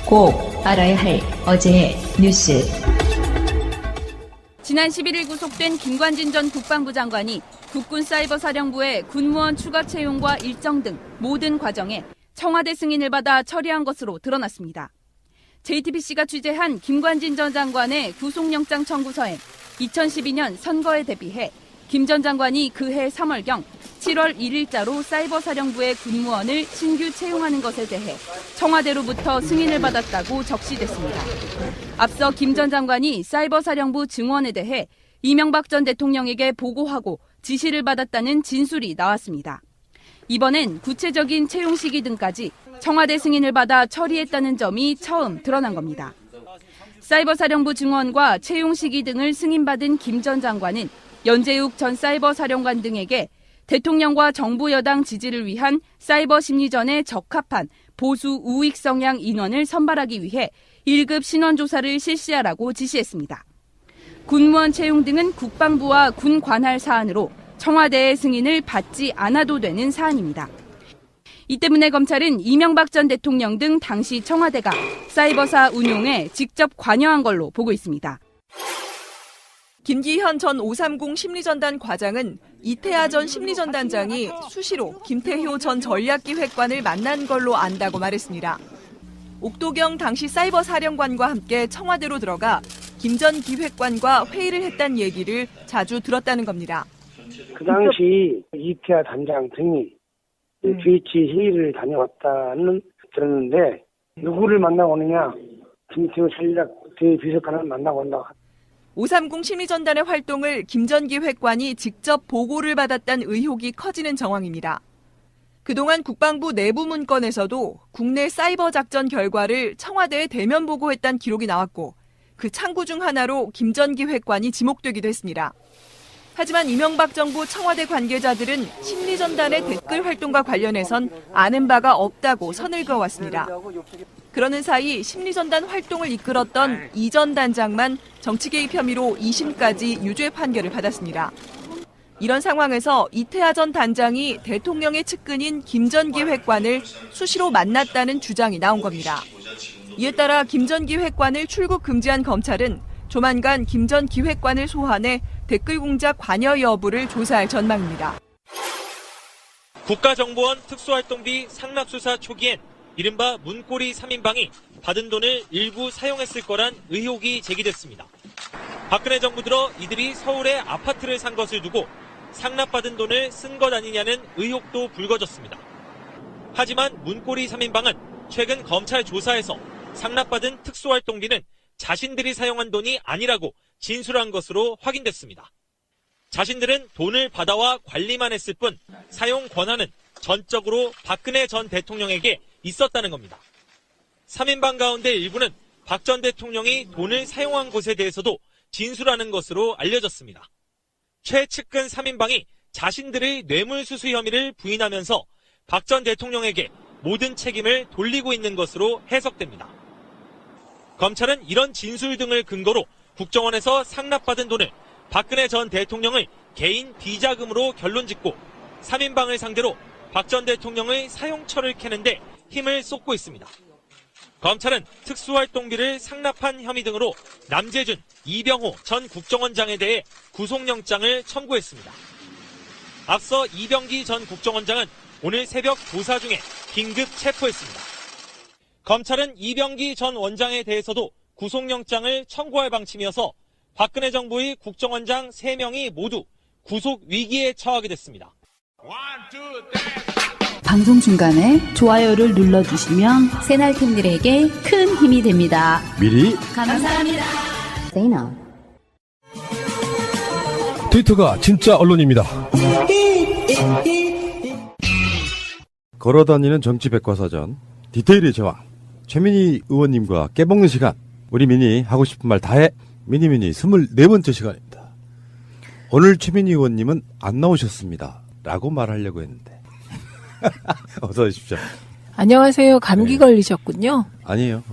꼭 알아야 할 어제의 뉴스. 지난 11일 구속된 김관진 전 국방부 장관이 국군사이버사령부의 군무원 추가 채용과 일정 등 모든 과정에 청와대 승인을 받아 처리한 것으로 드러났습니다. JTBC가 취재한 김관진 전 장관의 구속영장 청구서에 2012년 선거에 대비해 김 전 장관이 그해 3월경 7월 1일자로 사이버사령부의 군무원을 신규 채용하는 것에 대해 청와대로부터 승인을 받았다고 적시됐습니다. 앞서 김 전 장관이 사이버사령부 증원에 대해 이명박 전 대통령에게 보고하고 지시를 받았다는 진술이 나왔습니다. 이번엔 구체적인 채용 시기 등까지 청와대 승인을 받아 처리했다는 점이 처음 드러난 겁니다. 사이버사령부 증원과 채용 시기 등을 승인받은 김 전 장관은 연재욱 전 사이버사령관 등에게 대통령과 정부 여당 지지를 위한 사이버 심리전에 적합한 보수 우익 성향 인원을 선발하기 위해 1급 신원조사를 실시하라고 지시했습니다. 군무원 채용 등은 국방부와 군 관할 사안으로 청와대의 승인을 받지 않아도 되는 사안입니다. 이 때문에 검찰은 이명박 전 대통령 등 당시 청와대가 사이버사 운용에 직접 관여한 걸로 보고 있습니다. 김기현 전 530 심리전단 과장은 이태하 전 심리전단장이 수시로 김태효 전 전략기획관을 만난 걸로 안다고 말했습니다. 옥도경 당시 사이버사령관과 함께 청와대로 들어가 김 전 기획관과 회의를 했다는 얘기를 자주 들었다는 겁니다. 그 당시 이태하 단장 등이 GH 회의를 다녀왔다는 들었는데 누구를 만나고 오느냐? 김태효 전략 대비서관을 만나고 온다고. 530 심리전단의 활동을 김 전 기획관이 직접 보고를 받았다는 의혹이 커지는 정황입니다. 그동안 국방부 내부 문건에서도 국내 사이버 작전 결과를 청와대에 대면 보고했다는 기록이 나왔고 그 창구 중 하나로 김 전 기획관이 지목되기도 했습니다. 하지만 이명박 정부 청와대 관계자들은 심리전단의 댓글 활동과 관련해선 아는 바가 없다고 선을 그어왔습니다. 그러는 사이 심리전단 활동을 이끌었던 이 전 단장만 정치 개입 혐의로 2심까지 유죄 판결을 받았습니다. 이런 상황에서 이태하 전 단장이 대통령의 측근인 김 전 기획관을 수시로 만났다는 주장이 나온 겁니다. 이에 따라 김 전 기획관을 출국 금지한 검찰은 조만간 김 전 기획관을 소환해 댓글 공작 관여 여부를 조사할 전망입니다. 국가정보원 특수활동비 상납수사 초기엔 이른바 문고리 3인방이 받은 돈을 일부 사용했을 거란 의혹이 제기됐습니다. 박근혜 정부 들어 이들이 서울에 아파트를 산 것을 두고 상납받은 돈을 쓴 것 아니냐는 의혹도 불거졌습니다. 하지만 문고리 3인방은 최근 검찰 조사에서 상납받은 특수활동비는 자신들이 사용한 돈이 아니라고 진술한 것으로 확인됐습니다. 자신들은 돈을 받아와 관리만 했을 뿐 사용 권한은 전적으로 박근혜 전 대통령에게 있었다는 겁니다. 3인방 가운데 일부는 박 전 대통령이 돈을 사용한 것에 대해서도 진술하는 것으로 알려졌습니다. 최측근 3인방이 자신들의 뇌물수수 혐의를 부인하면서 박 전 대통령에게 모든 책임을 돌리고 있는 것으로 해석됩니다. 검찰은 이런 진술 등을 근거로 국정원에서 상납받은 돈을 박근혜 전 대통령의 개인 비자금으로 결론짓고 3인방을 상대로 박 전 대통령의 사용처를 캐는데 힘을 쏟고 있습니다. 검찰은 특수활동비를 상납한 혐의 등으로 남재준, 이병호 전 국정원장에 대해 구속영장을 청구했습니다. 앞서 이병기 전 국정원장은 오늘 새벽 조사 중에 긴급 체포했습니다. 검찰은 이병기 전 원장에 대해서도 구속영장을 청구할 방침이어서 박근혜 정부의 국정원장 3명이 모두 구속 위기에 처하게 됐습니다. 방송 중간에 좋아요를 눌러주시면 새날팀들에게 큰 힘이 됩니다. 미리 감사합니다. 트위터가 진짜 언론입니다. 걸어다니는 정치 백과사전 디테일의 제왕 최민희 의원님과 깨먹는 시간. 우리 미니 하고 싶은 말 다해. 미니 24번째 시간입니다. 오늘 최민희 의원님은 안 나오셨습니다 라고 말하려고 했는데 어서 오십시오. 안녕하세요. 감기 걸리셨군요. 아니에요.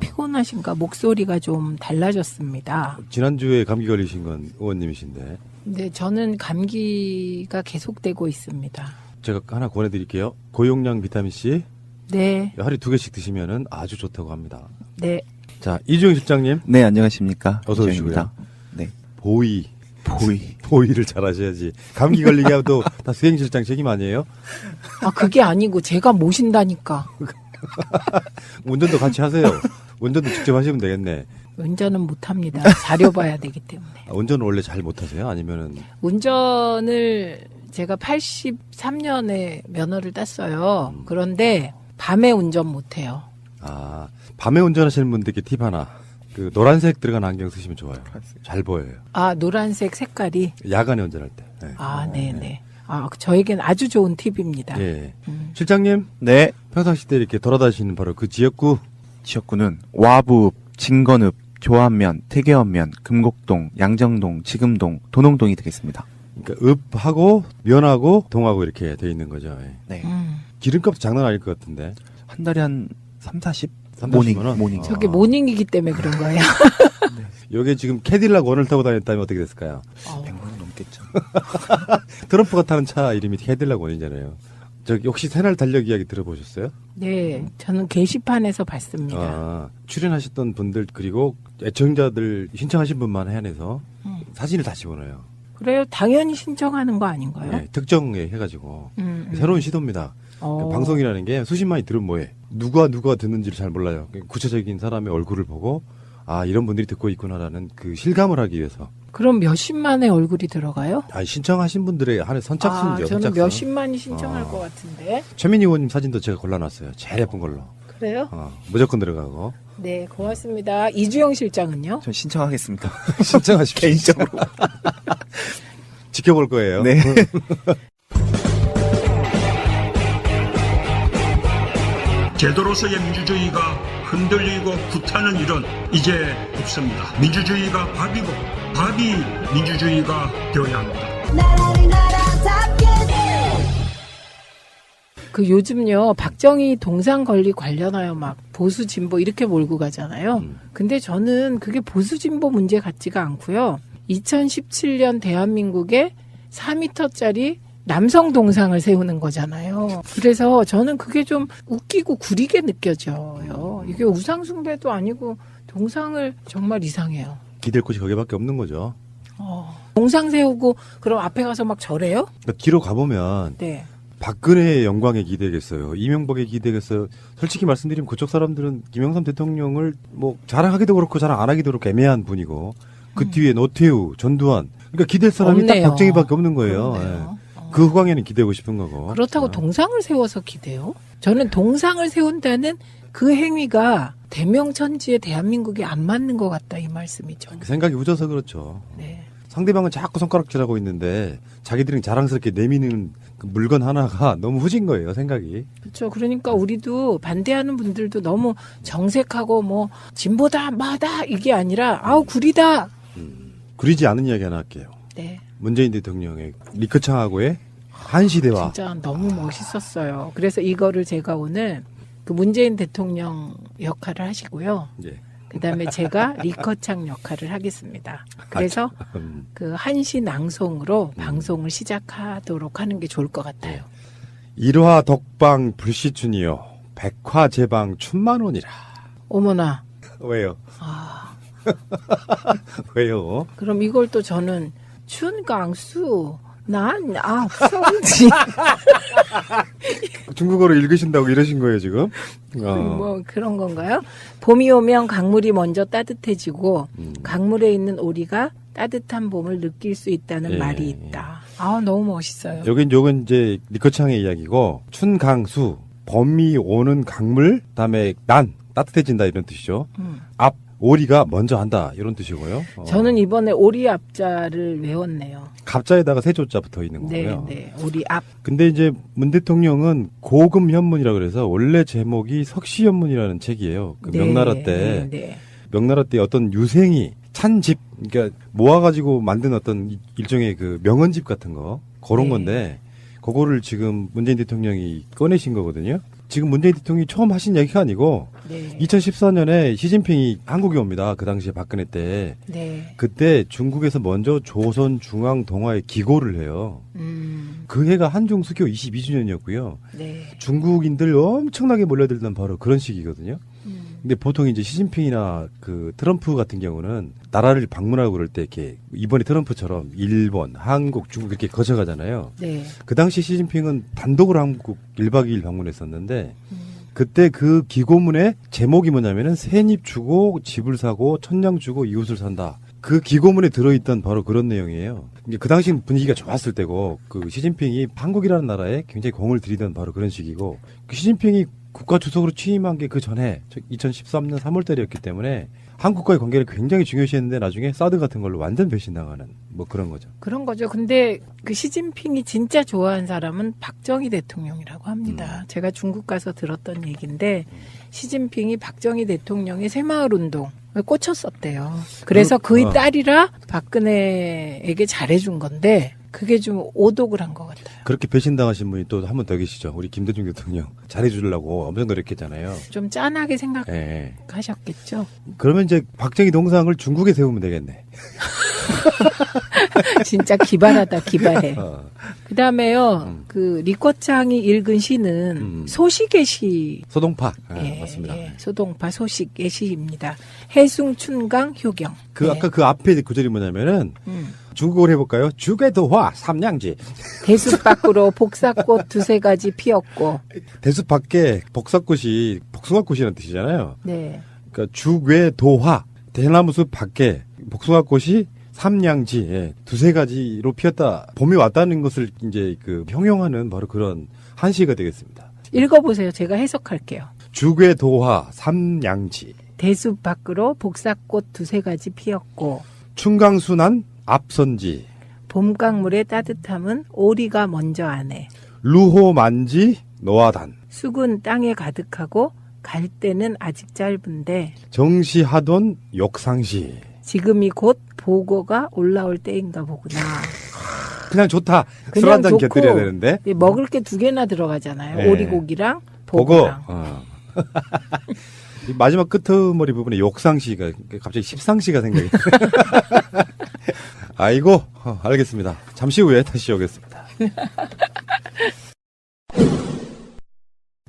피곤하신가? 목소리가 좀 달라졌습니다. 지난주에 감기 걸리신 건 의원님이신데. 네, 저는 감기가 계속되고 있습니다. 제가 하나 권해드릴게요. 고용량 비타민C 네, 하루에 2개씩 드시면은 아주 좋다고 합니다. 네. 자, 이주영 실장님. 네, 안녕하십니까. 어서 이주영입니다. 오시고요. 네. 보이. 보이를 잘 하셔야지. 감기 걸리게 하면 다 수행실장 책임 아니에요? 아, 그게 아니고 제가 모신다니까. 운전도 같이 하세요. 운전도 직접 하시면 되겠네. 운전은 못합니다. 자료 봐야 되기 때문에. 운전을 원래 잘 못하세요? 아니면은 운전을 제가 83년에 면허를 땄어요. 그런데 밤에 운전 못해요. 밤에 운전하시는 분들께 팁 하나. 그 노란색 들어간 안경 쓰시면 좋아요. 잘 보여요. 아, 노란색 색깔이. 야간에 운전할 때. 네. 아, 네네. 아, 저에겐 아주 좋은 팁입니다. 예. 실장님, 네. 평상시 때 이렇게 돌아다니시는 바로 그 지역구. 지역구는 와부읍, 진건읍, 교안면, 태계원면, 금곡동, 양정동, 지금동, 도농동이 되겠습니다. 그러니까 읍하고 면하고 동하고 이렇게 돼 있는 거죠. 예. 네. 기름값도 장난 아닐 것 같은데. 한 달에 한 3, 40? 3, 모닝, 40만 원? 모닝. 저게 모닝이기 때문에 그런 거예요. 요게 지금 캐딜락 원을 타고 다녔다면 어떻게 됐을까요? 100만 원 넘겠죠. 트럼프가 타는 차 이름이 캐딜락 원이잖아요. 저기 혹시 새날 달력 이야기 들어보셨어요? 네, 저는 게시판에서 봤습니다. 출연하셨던 분들 그리고 애청자들 신청하신 분만 해안해서 사진을 다시 보내요. 그래요? 당연히 신청하는 거 아닌가요? 네, 특정에 해가지고 새로운 시도입니다. 그러니까 방송이라는 게 수십만이 들으면 뭐해? 누가 듣는지를 잘 몰라요. 구체적인 사람의 얼굴을 보고 이런 분들이 듣고 있구나라는 그 실감을 하기 위해서. 그럼 몇십만의 얼굴이 들어가요? 신청하신 분들의 한해 선착순이죠. 저는 선착순. 몇십만이 신청할 것 같은데. 최민희 의원님 사진도 제가 골라놨어요. 제일 예쁜 걸로. 그래요? 무조건 들어가고. 네, 고맙습니다. 이주영 실장은요? 전 신청하겠습니다. 신청하십시오. 개인적으로. 지켜볼 거예요. 네. 제도로서의 민주주의가 흔들리고 구타는 일은 이제 없습니다. 민주주의가 밥이고 밥이 민주주의가 되어야 합니다. 그 요즘요, 박정희 동상 건립 관련하여 막 보수 진보 이렇게 몰고 가잖아요. 근데 저는 그게 보수 진보 문제 같지가 않고요. 2017년 대한민국에 4m짜리 남성 동상을 세우는 거잖아요. 그래서 저는 그게 좀 웃기고 구리게 느껴져요. 이게 우상숭배도 아니고 동상을 정말 이상해요. 기댈 곳이 거기밖에 없는 거죠. 동상 세우고 그럼 앞에 가서 막 절해요? 그러니까 뒤로 가보면 네. 박근혜의 영광에 기대겠어요. 이명박에 기대겠어요. 솔직히 말씀드리면 그쪽 사람들은 김영삼 대통령을 뭐 자랑하기도 그렇고 자랑 안 하기도 그렇고 애매한 분이고 그 뒤에 노태우, 전두환. 그러니까 기댈 사람이 없네요. 딱 박정희밖에 없는 거예요. 그렇네요. 예. 그 후광에는 기대고 싶은 거고. 그렇다고 동상을 세워서 기대요? 저는 동상을 세운다는 그 행위가 대명천지에 대한민국에 안 맞는 것 같다 이 말씀이죠. 그 생각이 웃어서 그렇죠. 네. 상대방은 자꾸 손가락질하고 있는데 자기들은 자랑스럽게 내미는 그 물건 하나가 너무 후진 거예요, 생각이. 그렇죠. 그러니까 우리도 반대하는 분들도 너무 정색하고 뭐 진보다 마다 이게 아니라 구리다. 구리지 않은 이야기 하나 할게요. 네. 문재인 대통령의 리커창하고의 한시대와. 진짜 너무 멋있었어요. 그래서 이거를 제가 오늘 그 문재인 대통령 역할을 하시고요. 예. 그다음에 제가 리커창 역할을 하겠습니다. 그래서 그 한시 낭송으로 방송을 시작하도록 하는 게 좋을 것 같아요. 일화 덕방 불시춘이요. 백화 제방 춘만원이라. 어머나. 왜요? 왜요? 그럼 이걸 또 저는 춘강수 성지 중국어로 읽으신다고 이러신 거예요, 지금? 뭐 그런 건가요? 봄이 오면 강물이 먼저 따뜻해지고 강물에 있는 오리가 따뜻한 봄을 느낄 수 있다는 예. 말이 있다. 너무 멋있어요. 요건 이제 리커창의 이야기고 춘강수 봄이 오는 강물 그다음에 난 따뜻해진다 이런 뜻이죠. 앞 오리가 먼저 한다 이런 뜻이고요. 저는 이번에 오리 앞자를 외웠네요. 갑자에다가 세조자 붙어 있는 거고요. 네, 오리 앞. 근데 이제 문 대통령은 고금 현문이라 그래서 원래 제목이 석시현문이라는 책이에요. 그 명나라 때 명나라 때 어떤 유생이 찬집 그러니까 모아가지고 만든 어떤 일종의 그 명언집 같은 거 그런 건데 그거를 지금 문재인 대통령이 꺼내신 거거든요. 지금 문재인 대통령이 처음 하신 얘기가 아니고 2014년에 시진핑이 한국에 옵니다. 그 당시에 박근혜 때. 그때 중국에서 먼저 조선 중앙 동화에 기고를 해요. 그 해가 한중 수교 22주년이었고요. 네. 중국인들 엄청나게 몰려들던 바로 그런 시기거든요. 근데 보통 이제 시진핑이나 그 트럼프 같은 경우는 나라를 방문하고 그럴 때 이렇게 이번에 트럼프처럼 일본, 한국, 중국 이렇게 거쳐가잖아요. 네. 그 당시 시진핑은 단독으로 한국 1박 2일 방문했었는데 그때 그 기고문의 제목이 뭐냐면은 새잎 주고 집을 사고 천냥 주고 이웃을 산다. 그 기고문에 들어있던 바로 그런 내용이에요. 이제 그 당시 분위기가 좋았을 때고 그 시진핑이 한국이라는 나라에 굉장히 공을 들이던 바로 그런 시기고 그 시진핑이 국가 주석으로 취임한 게 그 전에 2013년 3월달이었기 때문에 한국과의 관계를 굉장히 중요시했는데 나중에 사드 같은 걸로 완전 배신당하는 뭐 그런 거죠. 그런 거죠. 근데 그 시진핑이 진짜 좋아한 사람은 박정희 대통령이라고 합니다. 제가 중국 가서 들었던 얘기인데 시진핑이 박정희 대통령의 새마을 운동에 꽂혔었대요. 그래서 그의 딸이라 박근혜에게 잘해준 건데 그게 좀 오독을 한 것 같아요. 그렇게 배신당하신 분이 또 한 분 더 계시죠. 우리 김대중 대통령 잘해주려고 엄청 노력했잖아요. 좀 짠하게 예. 생각하셨겠죠. 그러면 이제 박정희 동상을 중국에 세우면 되겠네. 진짜 기발하다, 기발해. 어. 그다음에요. 그 리코창이 읽은 시는 소식의 시. 소동파. 예, 맞습니다. 예, 소동파 소식의 시입니다. 해숭춘강 효경. 그 예. 아까 그 앞에 구절이 뭐냐면은 중국어로 해볼까요? 주계도화 삼량지. 대숲 밖으로 복사꽃 두세 가지 피었고. 대숲 밖에 복사꽃이 복숭아꽃이라는 뜻이잖아요. 네. 그러니까 주계도화 대나무숲 밖에 복숭아꽃이 삼량지 예, 두세 가지로 피었다. 봄이 왔다는 것을 이제 그 형용하는 바로 그런 한시가 되겠습니다. 읽어보세요. 제가 해석할게요. 주계도화 삼량지. 대숲 밖으로 복사꽃 두세 가지 피었고. 충강순한 앞선지. 봄강물의 따뜻함은 오리가 먼저 아네. 루호만지 노아단. 쑥은 땅에 가득하고 갈 때는 아직 짧은데 정시하던 욕상시. 지금이 곧 보고가 올라올 때인가 보구나. 그냥 좋다. 술 그냥 한잔 좋고 곁들여야 되는데. 먹을 게 두 개나 들어가잖아요. 네. 오리고기랑 보고. 보고랑. 이 마지막 끄트머리 부분에 욕상시가 갑자기 십상시가 생각이. 아이고 알겠습니다. 잠시 후에 다시 오겠습니다.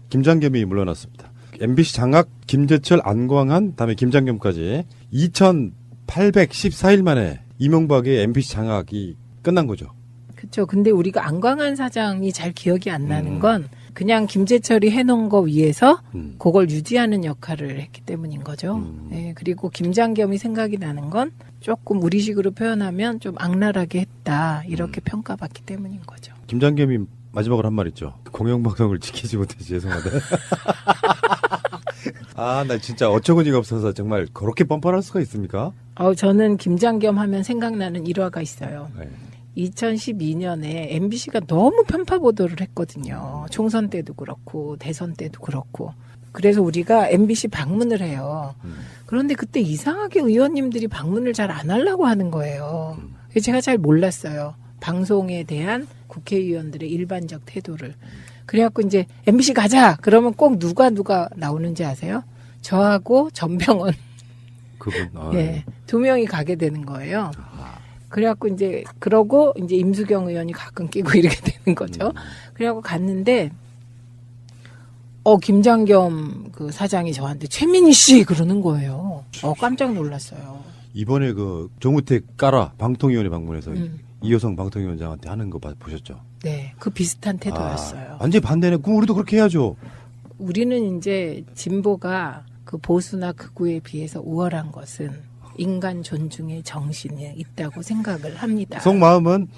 김장겸이 물러났습니다. MBC 장악 김재철 안광한 다음에 김장겸까지 2814일 만에 이명박의 MBC 장악이 끝난 거죠. 그렇죠. 근데 우리가 안광한 사장이 잘 기억이 안 나는 건 그냥 김재철이 해놓은 거 위에서 그걸 유지하는 역할을 했기 때문인 거죠. 네, 그리고 김장겸이 생각이 나는 건 조금 우리식으로 표현하면 좀 악랄하게 했다 이렇게 평가받기 때문인 거죠. 김장겸이 마지막으로 한 말 있죠. 공영방송을 지키지 못해서 죄송하다. 아, 나 진짜 어처구니가 없어서 정말 그렇게 뻔뻔할 수가 있습니까? 저는 김장겸 하면 생각나는 일화가 있어요. 네. 2012년에 MBC가 너무 편파 보도를 했거든요. 총선 때도 그렇고 대선 때도 그렇고. 그래서 우리가 MBC 방문을 해요. 그런데 그때 이상하게 의원님들이 방문을 잘 안 하려고 하는 거예요. 제가 잘 몰랐어요. 방송에 대한 국회의원들의 일반적 태도를. 그래갖고 이제 MBC 가자! 그러면 꼭 누가 나오는지 아세요? 저하고 전병헌. 그분. 예. 두 명이 가게 되는 거예요. 그래갖고 이제 그러고 이제 임수경 의원이 가끔 끼고 이렇게 되는 거죠. 그래갖고 갔는데 김장겸 그 사장이 저한테 최민희 씨 그러는 거예요. 깜짝 놀랐어요. 이번에 그 정우택 까라 방통위원회 방문해서 이효성 방통위원장한테 하는 거 보셨죠? 네, 그 비슷한 태도였어요. 완전히 반대네. 그럼 우리도 그렇게 해야죠. 우리는 이제 진보가 그 보수나 극우에 비해서 우월한 것은 인간 존중의 정신이 있다고 생각을 합니다. 속마음은요.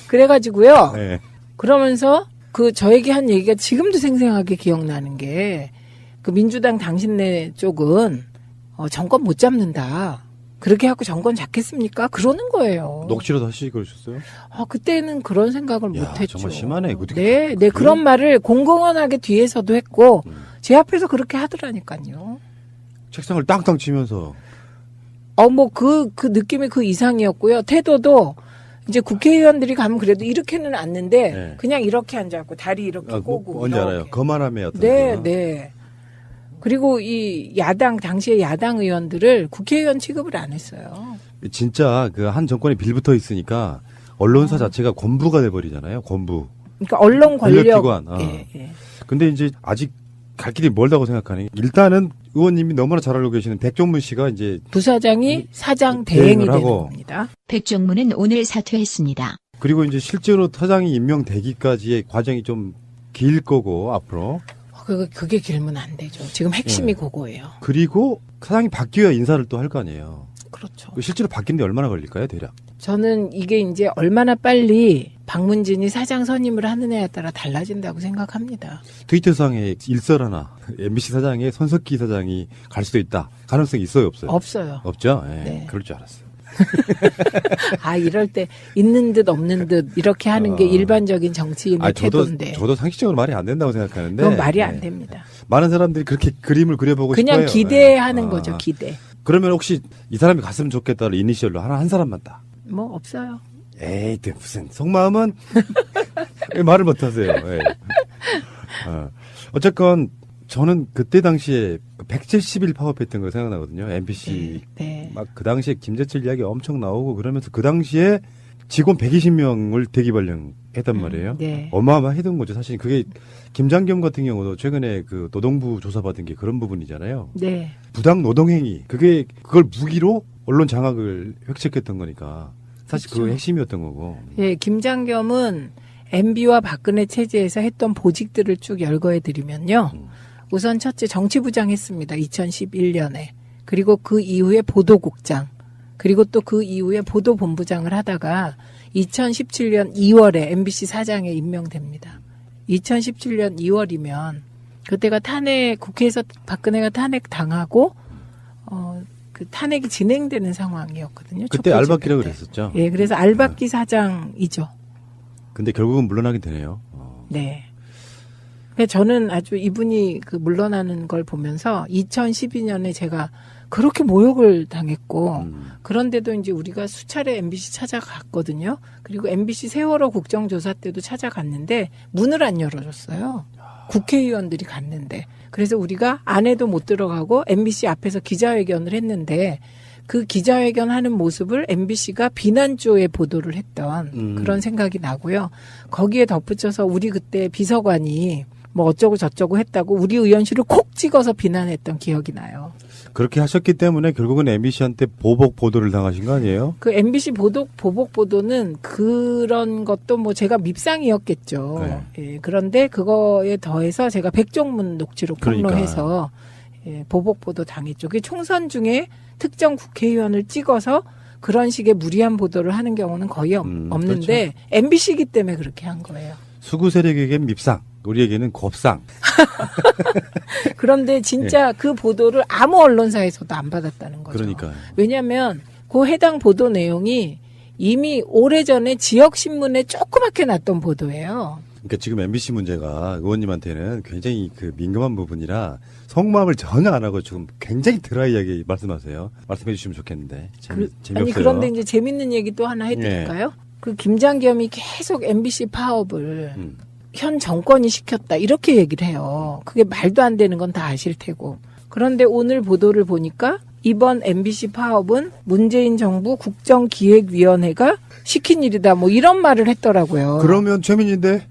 그래가지고요. 네. 그러면서 그 저에게 한 얘기가 지금도 생생하게 기억나는 게 그 민주당 당신네 쪽은 정권 못 잡는다. 그렇게 하고 정권 잡겠습니까? 그러는 거예요. 녹취라도 하시고 그러셨어요? 그때는 그런 생각을 야, 못했죠. 정말 심하네. 네, 그런 말을 공공연하게 뒤에서도 했고 제 앞에서 그렇게 하더라니까요. 책상을 땅땅 치면서. 그 느낌이 그 이상이었고요. 태도도 이제 국회의원들이 가면 그래도 이렇게는 앉는데 네. 그냥 이렇게 앉아갖고 다리 이렇게 꼬고. 뭔지 이렇게. 알아요. 거만함의 어떤. 네, 그런. 네. 그리고 이 당시에 야당 의원들을 국회의원 취급을 안 했어요. 진짜 그 한 정권이 빌붙어 있으니까 언론사 자체가 권부가 돼버리잖아요. 권부. 그러니까 언론 권력 권력기관. 예, 예. 근데 이제 아직 갈 길이 멀다고 생각하는 게 일단은 의원님이 너무나 잘 알고 계시는 백종문 씨가 이제 부사장이 사장 대행이 되는 하고. 겁니다. 백종문은 오늘 사퇴했습니다. 그리고 이제 실제로 사장이 임명되기까지의 과정이 좀 길 거고 앞으로. 그게 길면 안 되죠. 지금 핵심이 예. 그거예요. 그리고 사장이 바뀌어야 인사를 또 할 거 아니에요. 그렇죠. 실제로 바뀌는데 얼마나 걸릴까요, 대략? 저는 이게 이제 얼마나 빨리 박문진이 사장 선임을 하느냐에 따라 달라진다고 생각합니다. 트위터상에 일설 하나, MBC 사장에 손석희 사장이 갈 수도 있다. 가능성이 있어요, 없어요? 없어요. 없죠? 예, 네. 그럴 줄 알았어요. 아, 이럴 때 있는 듯 없는 듯 이렇게 하는 게 일반적인 정치인의 태도인데. 저도 상식적으로 말이 안 된다고 생각하는데. 그건 말이 안 예. 됩니다. 많은 사람들이 그렇게 그림을 그려보고 그냥 싶어요. 기대하는 예. 거죠, 기대. 그러면 혹시 이 사람이 갔으면 좋겠다를 이니셜로 한 사람만 다. 뭐 없어요. 에이, 무슨 속마음은 말을 못하세요. 예. 어쨌건 저는 그때 당시에 170일 파업했던 거 생각나거든요. MBC 네. 막 그 당시에 김재철 이야기 엄청 나오고 그러면서 그 당시에 직원 120명을 대기 발령했단 말이에요. 네. 어마어마했던 거죠. 사실 그게 김장겸 같은 경우도 최근에 그 노동부 조사받은 게 그런 부분이잖아요. 네. 부당 노동행위 그걸 무기로 언론 장악을 획책했던 거니까 사실 그렇죠. 그게 핵심이었던 거고. 예, 김장겸은 MB와 박근혜 체제에서 했던 보직들을 쭉 열거해 드리면요. 우선 첫째 정치부장 했습니다. 2011년에. 그리고 그 이후에 보도국장. 그리고 또 그 이후에 보도본부장을 하다가 2017년 2월에 MBC 사장에 임명됩니다. 2017년 2월이면 그때가 국회에서 박근혜가 탄핵 당하고 그 탄핵이 진행되는 상황이었거든요. 그때 알박기라고 그랬었죠. 예, 그래서 알박기 사장이죠. 근데 결국은 물러나게 되네요. 네. 근데 저는 아주 이분이 그 물러나는 걸 보면서 2012년에 제가 그렇게 모욕을 당했고 그런데도 이제 우리가 수차례 MBC 찾아갔거든요. 그리고 MBC 세월호 국정조사 때도 찾아갔는데 문을 안 열어줬어요. 국회의원들이 갔는데. 그래서 우리가 안에도 못 들어가고 MBC 앞에서 기자회견을 했는데 그 기자회견 하는 모습을 MBC가 비난조에 보도를 했던 그런 생각이 나고요. 거기에 덧붙여서 우리 그때 비서관이 뭐 어쩌고 저쩌고 했다고 우리 의원실을 콕 찍어서 비난했던 기억이 나요. 그렇게 하셨기 때문에 결국은 MBC한테 보복 보도를 당하신 거 아니에요? 그 MBC 보복 보도는 그런 것도 뭐 제가 밉상이었겠죠. 네. 예, 그런데 그거에 더해서 제가 백종문 녹취록 그러니까. 폭로해서 예, 보복 보도 당했죠. 그게 총선 중에 특정 국회의원을 찍어서 그런 식의 무리한 보도를 하는 경우는 거의 없는데 그렇죠. MBC이기 때문에 그렇게 한 거예요. 수구 세력에겐 밉상, 우리에게는 곱상. 그런데 진짜 그 보도를 아무 언론사에서도 안 받았다는 거죠. 그러니까요. 왜냐하면 그 해당 보도 내용이 이미 오래전에 지역신문에 조그맣게 났던 보도예요. 그러니까 지금 MBC 문제가 의원님한테는 굉장히 그 민감한 부분이라 속마음을 전혀 안 하고 지금 굉장히 드라이하게 말씀하세요. 말씀해 주시면 좋겠는데. 재미없어요. 아니 그런데 이제 재밌는 얘기 또 하나 해드릴까요? 그 김장겸이 계속 MBC 파업을 현 정권이 시켰다 이렇게 얘기를 해요. 그게 말도 안 되는 건 다 아실 테고. 그런데 오늘 보도를 보니까 이번 MBC 파업은 문재인 정부 국정기획위원회가 시킨 일이다 뭐 이런 말을 했더라고요. 그러면 최민인데?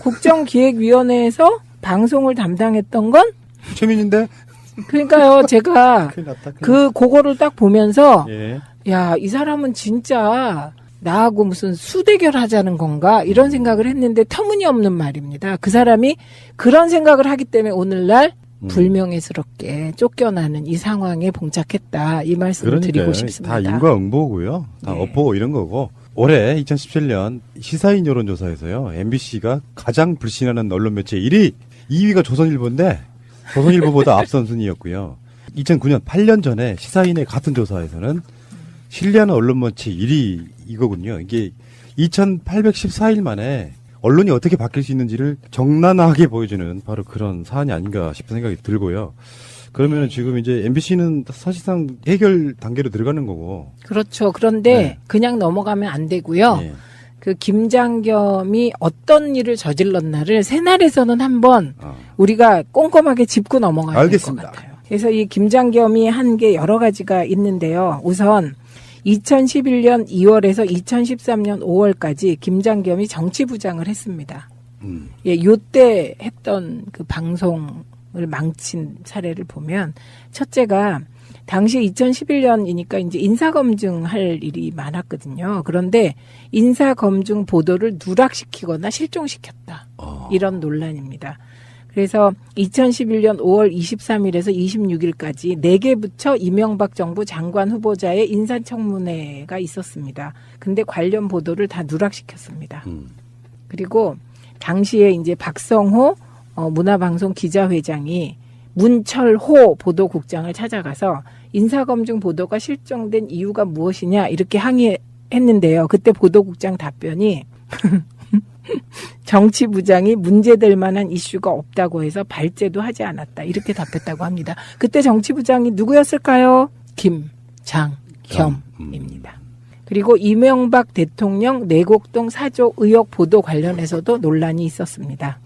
국정기획위원회에서 방송을 담당했던 건 최민인데? 그러니까요. 제가 그거를 딱 보면서 예. 야, 이 사람은 진짜 나하고 무슨 수대결 하자는 건가 이런 생각을 했는데 터무니없는 말입니다. 그 사람이 그런 생각을 하기 때문에 오늘날 불명예스럽게 쫓겨나는 이 상황에 봉착했다. 이 말씀을 그러니까요. 드리고 싶습니다. 다 인과응보고요. 다 네. 업보 이런 거고. 올해 2017년 시사인 여론조사에서요. MBC가 가장 불신하는 언론 매체 1위, 2위가 조선일보인데 조선일보보다 앞선 순위였고요. 2009년 8년 전에 시사인의 같은 조사에서는 신뢰하는 언론 매체 1위 이거군요. 이게 2814일 만에 언론이 어떻게 바뀔 수 있는지를 적나라하게 보여주는 바로 그런 사안이 아닌가 싶은 생각이 들고요. 그러면 지금 이제 MBC는 사실상 해결 단계로 들어가는 거고. 그렇죠. 그런데 네. 그냥 넘어가면 안 되고요. 예. 그 김장겸이 어떤 일을 저질렀나를 새날에서는 한번 우리가 꼼꼼하게 짚고 넘어가야 될 것 알겠습니다. 같아요. 그래서 이 김장겸이 한 게 여러 가지가 있는데요. 우선 2011년 2월에서 2013년 5월까지 김장겸이 정치부장을 했습니다. 예, 요때 했던 그 방송을 망친 사례를 보면 첫째가 당시 2011년이니까 이제 인사검증 할 일이 많았거든요. 그런데 인사검증 보도를 누락시키거나 실종시켰다. 이런 논란입니다. 그래서 2011년 5월 23일에서 26일까지 4개 부처 이명박 정부 장관 후보자의 인사청문회가 있었습니다. 근데 관련 보도를 다 누락시켰습니다. 그리고 당시에 이제 박성호 문화방송 기자회장이 문철호 보도국장을 찾아가서 인사검증 보도가 실종된 이유가 무엇이냐 이렇게 항의했는데요. 그때 보도국장 답변이 정치부장이 문제될 만한 이슈가 없다고 해서 발제도 하지 않았다. 이렇게 답했다고 합니다. 그때 정치부장이 누구였을까요? 김장겸입니다. 그리고 이명박 대통령 내곡동 4조 의혹 보도 관련해서도 논란이 있었습니다.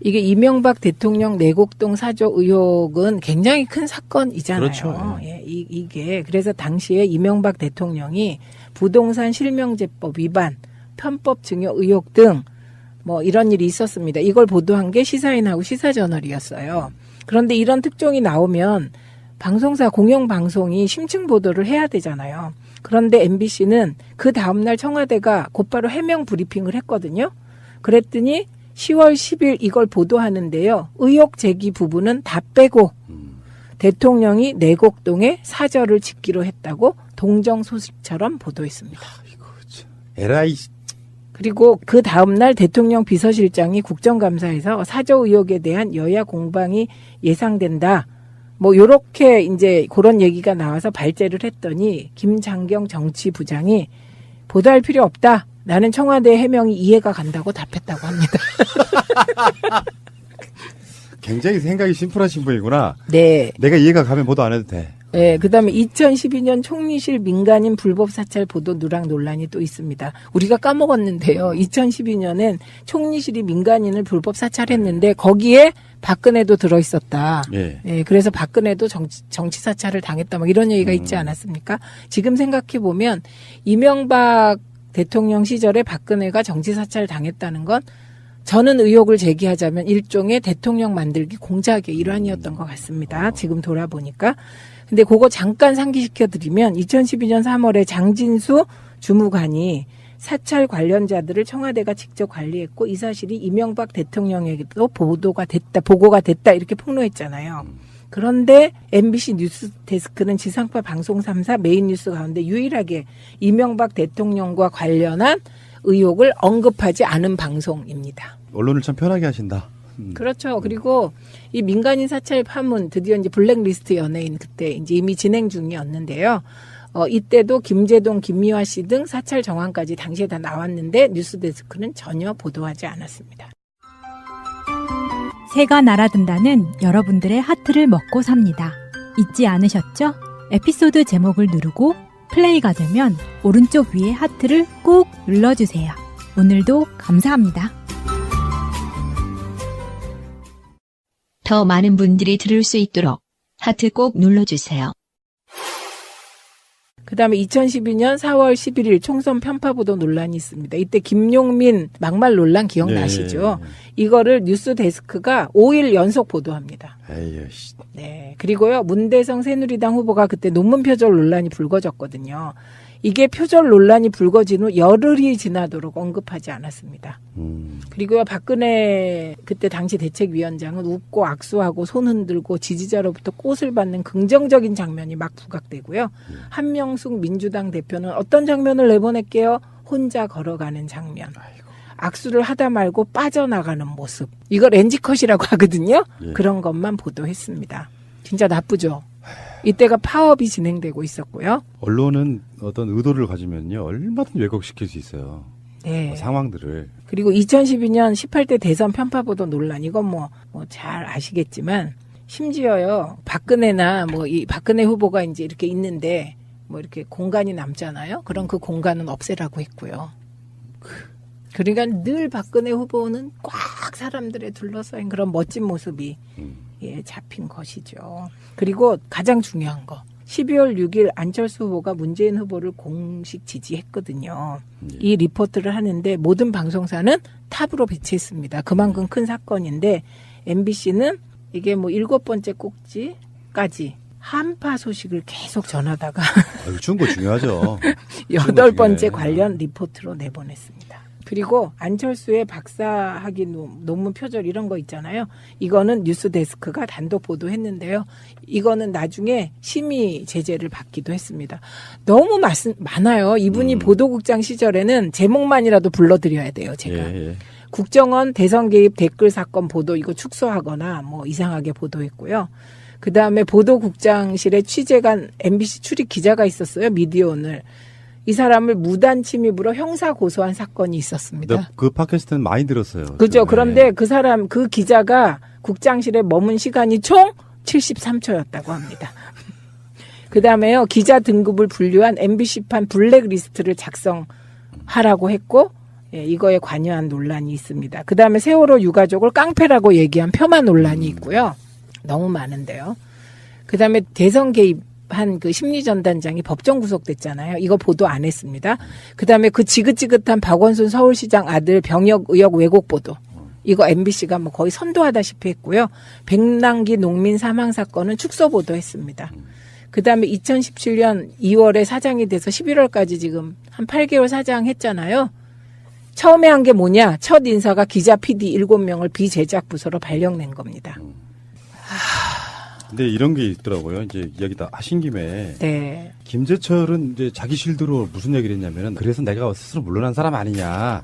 이게 이명박 대통령 내곡동 4조 의혹은 굉장히 큰 사건이잖아요. 그렇죠. 예, 이게 그래서 당시에 이명박 대통령이 부동산 실명제법 위반, 편법 증여 의혹 등 뭐 이런 일이 있었습니다. 이걸 보도한 게 시사인하고 시사저널이었어요. 그런데 이런 특종이 나오면 방송사 공영방송이 심층 보도를 해야 되잖아요. 그런데 MBC는 그 다음날 청와대가 곧바로 해명 브리핑을 했거든요. 그랬더니 10월 10일 이걸 보도하는데요. 의혹 제기 부분은 다 빼고 대통령이 내곡동에 사절을 짓기로 했다고 동정 소식처럼 보도했습니다. 에라이. 그리고 그 다음날 대통령 비서실장이 국정감사에서 사저 의혹에 대한 여야 공방이 예상된다. 뭐 요렇게 이제 그런 얘기가 나와서 발제를 했더니 김장경 정치부장이 보도할 필요 없다. 나는 청와대 해명이 이해가 간다고 답했다고 합니다. 굉장히 생각이 심플하신 분이구나. 네. 내가 이해가 가면 보도 안 해도 돼. 네, 그다음에 2012년 총리실 민간인 불법 사찰 보도 누락 논란이 또 있습니다. 우리가 까먹었는데요. 2012년엔 총리실이 민간인을 불법 사찰했는데 거기에 박근혜도 들어있었다. 예. 예, 그래서 박근혜도 정치 사찰을 당했다. 막 이런 얘기가 있지 않았습니까? 지금 생각해 보면 이명박 대통령 시절에 박근혜가 정치 사찰을 당했다는 건 저는 의혹을 제기하자면 일종의 대통령 만들기 공작의 일환이었던 것 같습니다. 지금 돌아보니까. 근데 그거 잠깐 상기시켜드리면 2012년 3월에 장진수 주무관이 사찰 관련자들을 청와대가 직접 관리했고 이 사실이 이명박 대통령에게도 보고가 됐다 이렇게 폭로했잖아요. 그런데 MBC 뉴스 데스크는 지상파 방송 3사 메인 뉴스 가운데 유일하게 이명박 대통령과 관련한 의혹을 언급하지 않은 방송입니다. 언론을 참 편하게 하신다. 그렇죠. 그리고 이 민간인 사찰 파문 드디어 이제 블랙리스트 연예인 그때 이제 이미 진행 중이었는데요. 이때도 김재동, 김미화 씨 등 사찰 정황까지 당시에 다 나왔는데 뉴스데스크는 전혀 보도하지 않았습니다. 새가 날아든다는 여러분들의 하트를 먹고 삽니다. 잊지 않으셨죠? 에피소드 제목을 누르고 플레이가 되면 오른쪽 위에 하트를 꼭 눌러주세요. 오늘도 감사합니다. 더 많은 분들이 들을 수 있도록 하트 꼭 눌러주세요. 그다음에 2012년 4월 11일 총선 편파보도 논란이 있습니다. 이때 김용민 막말 논란 기억나시죠? 네. 이거를 뉴스데스크가 5일 연속 보도합니다. 에이, 네. 그리고요, 문대성 새누리당 후보가 그때 논문 표절 논란이 불거졌거든요. 이게 표절 논란이 불거진 후 열흘이 지나도록 언급하지 않았습니다. 그리고요, 박근혜 그때 당시 대책위원장은 웃고 악수하고 손 흔들고 지지자로부터 꽃을 받는 긍정적인 장면이 막 부각되고요. 한명숙 민주당 대표는 어떤 장면을 내보낼게요? 혼자 걸어가는 장면. 악수를 하다 말고 빠져나가는 모습. 이걸 렌지컷이라고 하거든요. 예. 그런 것만 보도했습니다. 진짜 나쁘죠? 이때가 파업이 진행되고 있었고요. 언론은 어떤 의도를 가지면요 얼마든지 왜곡시킬 수 있어요. 네. 상황들을. 그리고 2012년 18대 대선 편파보도 논란 이건 뭐 잘 아시겠지만 심지어요 박근혜나 뭐 이 박근혜 후보가 이제 이렇게 있는데 뭐 이렇게 공간이 남잖아요. 그럼 그 공간은 없애라고 했고요. 그러니까 늘 박근혜 후보는 꽉 사람들에 둘러싸인 그런 멋진 모습이 예, 잡힌 것이죠. 그리고 가장 중요한 거 12월 6일 안철수 후보가 문재인 후보를 공식 지지했거든요. 이 리포트를 하는데 모든 방송사는 탑으로 배치했습니다. 그만큼 큰 사건인데 MBC는 이게 뭐 7번째 꼭지까지 한파 소식을 계속 전하다가 중거 중요하죠. 8번째 관련 리포트로 내보냈습니다. 그리고 안철수의 박사학위 논문 표절 이런 거 있잖아요. 이거는 뉴스데스크가 단독 보도했는데요. 이거는 나중에 심의 제재를 받기도 했습니다. 너무 많아요. 이분이 보도국장 시절에는 제목만이라도 불러드려야 돼요. 제가. 예. 국정원 대선 개입 댓글 사건 보도 이거 축소하거나 뭐 이상하게 보도했고요. 그다음에 보도국장실에 취재간 MBC 출입 기자가 있었어요. 미디어오늘. 이 사람을 무단 침입으로 형사 고소한 사건이 있었습니다. 그 팟캐스트는 많이 들었어요. 그죠. 그런데 그 사람, 그 기자가 국장실에 머문 시간이 총 73초였다고 합니다. 그 다음에요, 기자 등급을 분류한 MBC판 블랙리스트를 작성하라고 했고, 예, 이거에 관여한 논란이 있습니다. 그 다음에 세월호 유가족을 깡패라고 얘기한 폄하 논란이 있고요. 너무 많은데요. 그 다음에 대선 개입 한 그 심리전단장이 법정 구속됐잖아요. 이거 보도 안 했습니다. 그다음에 그 지긋지긋한 박원순 서울시장 아들 병역 의혹 왜곡 보도. 이거 MBC가 뭐 거의 선도하다시피 했고요. 백남기 농민 사망 사건은 축소 보도했습니다. 그다음에 2017년 2월에 사장이 돼서 11월까지 지금 한 8개월 사장 했잖아요. 처음에 한 게 뭐냐? 첫 인사가 기자 PD 7명을 비제작 부서로 발령낸 겁니다. 근데 이런 게 있더라고요. 이제 이야기 다 하신 김에. 네. 김재철은 이제 자기 실드로 무슨 얘기를 했냐면은 그래서 내가 스스로 물러난 사람 아니냐.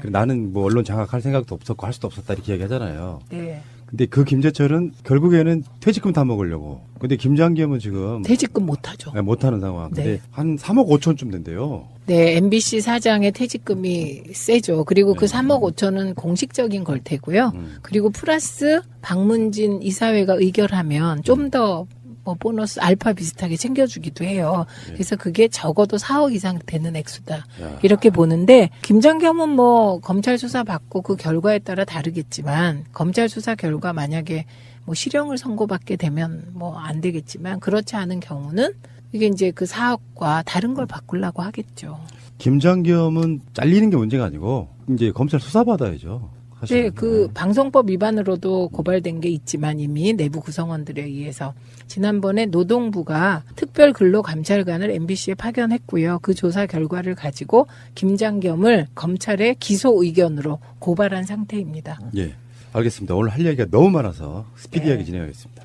나는 뭐 언론 장악할 생각도 없었고 할 수도 없었다 이렇게 얘기하잖아요. 네. 근데 그 김재철은 결국에는 퇴직금 다 먹으려고. 근데 김장겸은 지금 퇴직금 못하죠. 네, 못하는 상황. 근데 네. 한 3억 5천쯤 된대요. 네, MBC 사장의 퇴직금이 세죠. 그리고 그 3억 5천은 공식적인 걸 테고요. 그리고 플러스 박문진 이사회가 의결하면 좀 더 뭐 보너스 알파 비슷하게 챙겨주기도 해요. 그래서 그게 적어도 4억 이상 되는 액수다. 이렇게 보는데 김장겸은 뭐 검찰 수사 받고 그 결과에 따라 다르겠지만 검찰 수사 결과 만약에 뭐 실형을 선고받게 되면 뭐 안 되겠지만 그렇지 않은 경우는 이게 이제 그 4억과 다른 걸 바꾸려고 하겠죠. 김장겸은 잘리는 게 문제가 아니고 이제 검찰 수사받아야죠. 네, 그 방송법 위반으로도 고발된 게 있지만 이미 내부 구성원들에 의해서 지난번에 노동부가 특별 근로감찰관을 MBC에 파견했고요. 그 조사 결과를 가지고 김장겸을 검찰에 기소 의견으로 고발한 상태입니다. 예, 알겠습니다. 오늘 할 얘기가 너무 많아서 스피디하게 진행하겠습니다.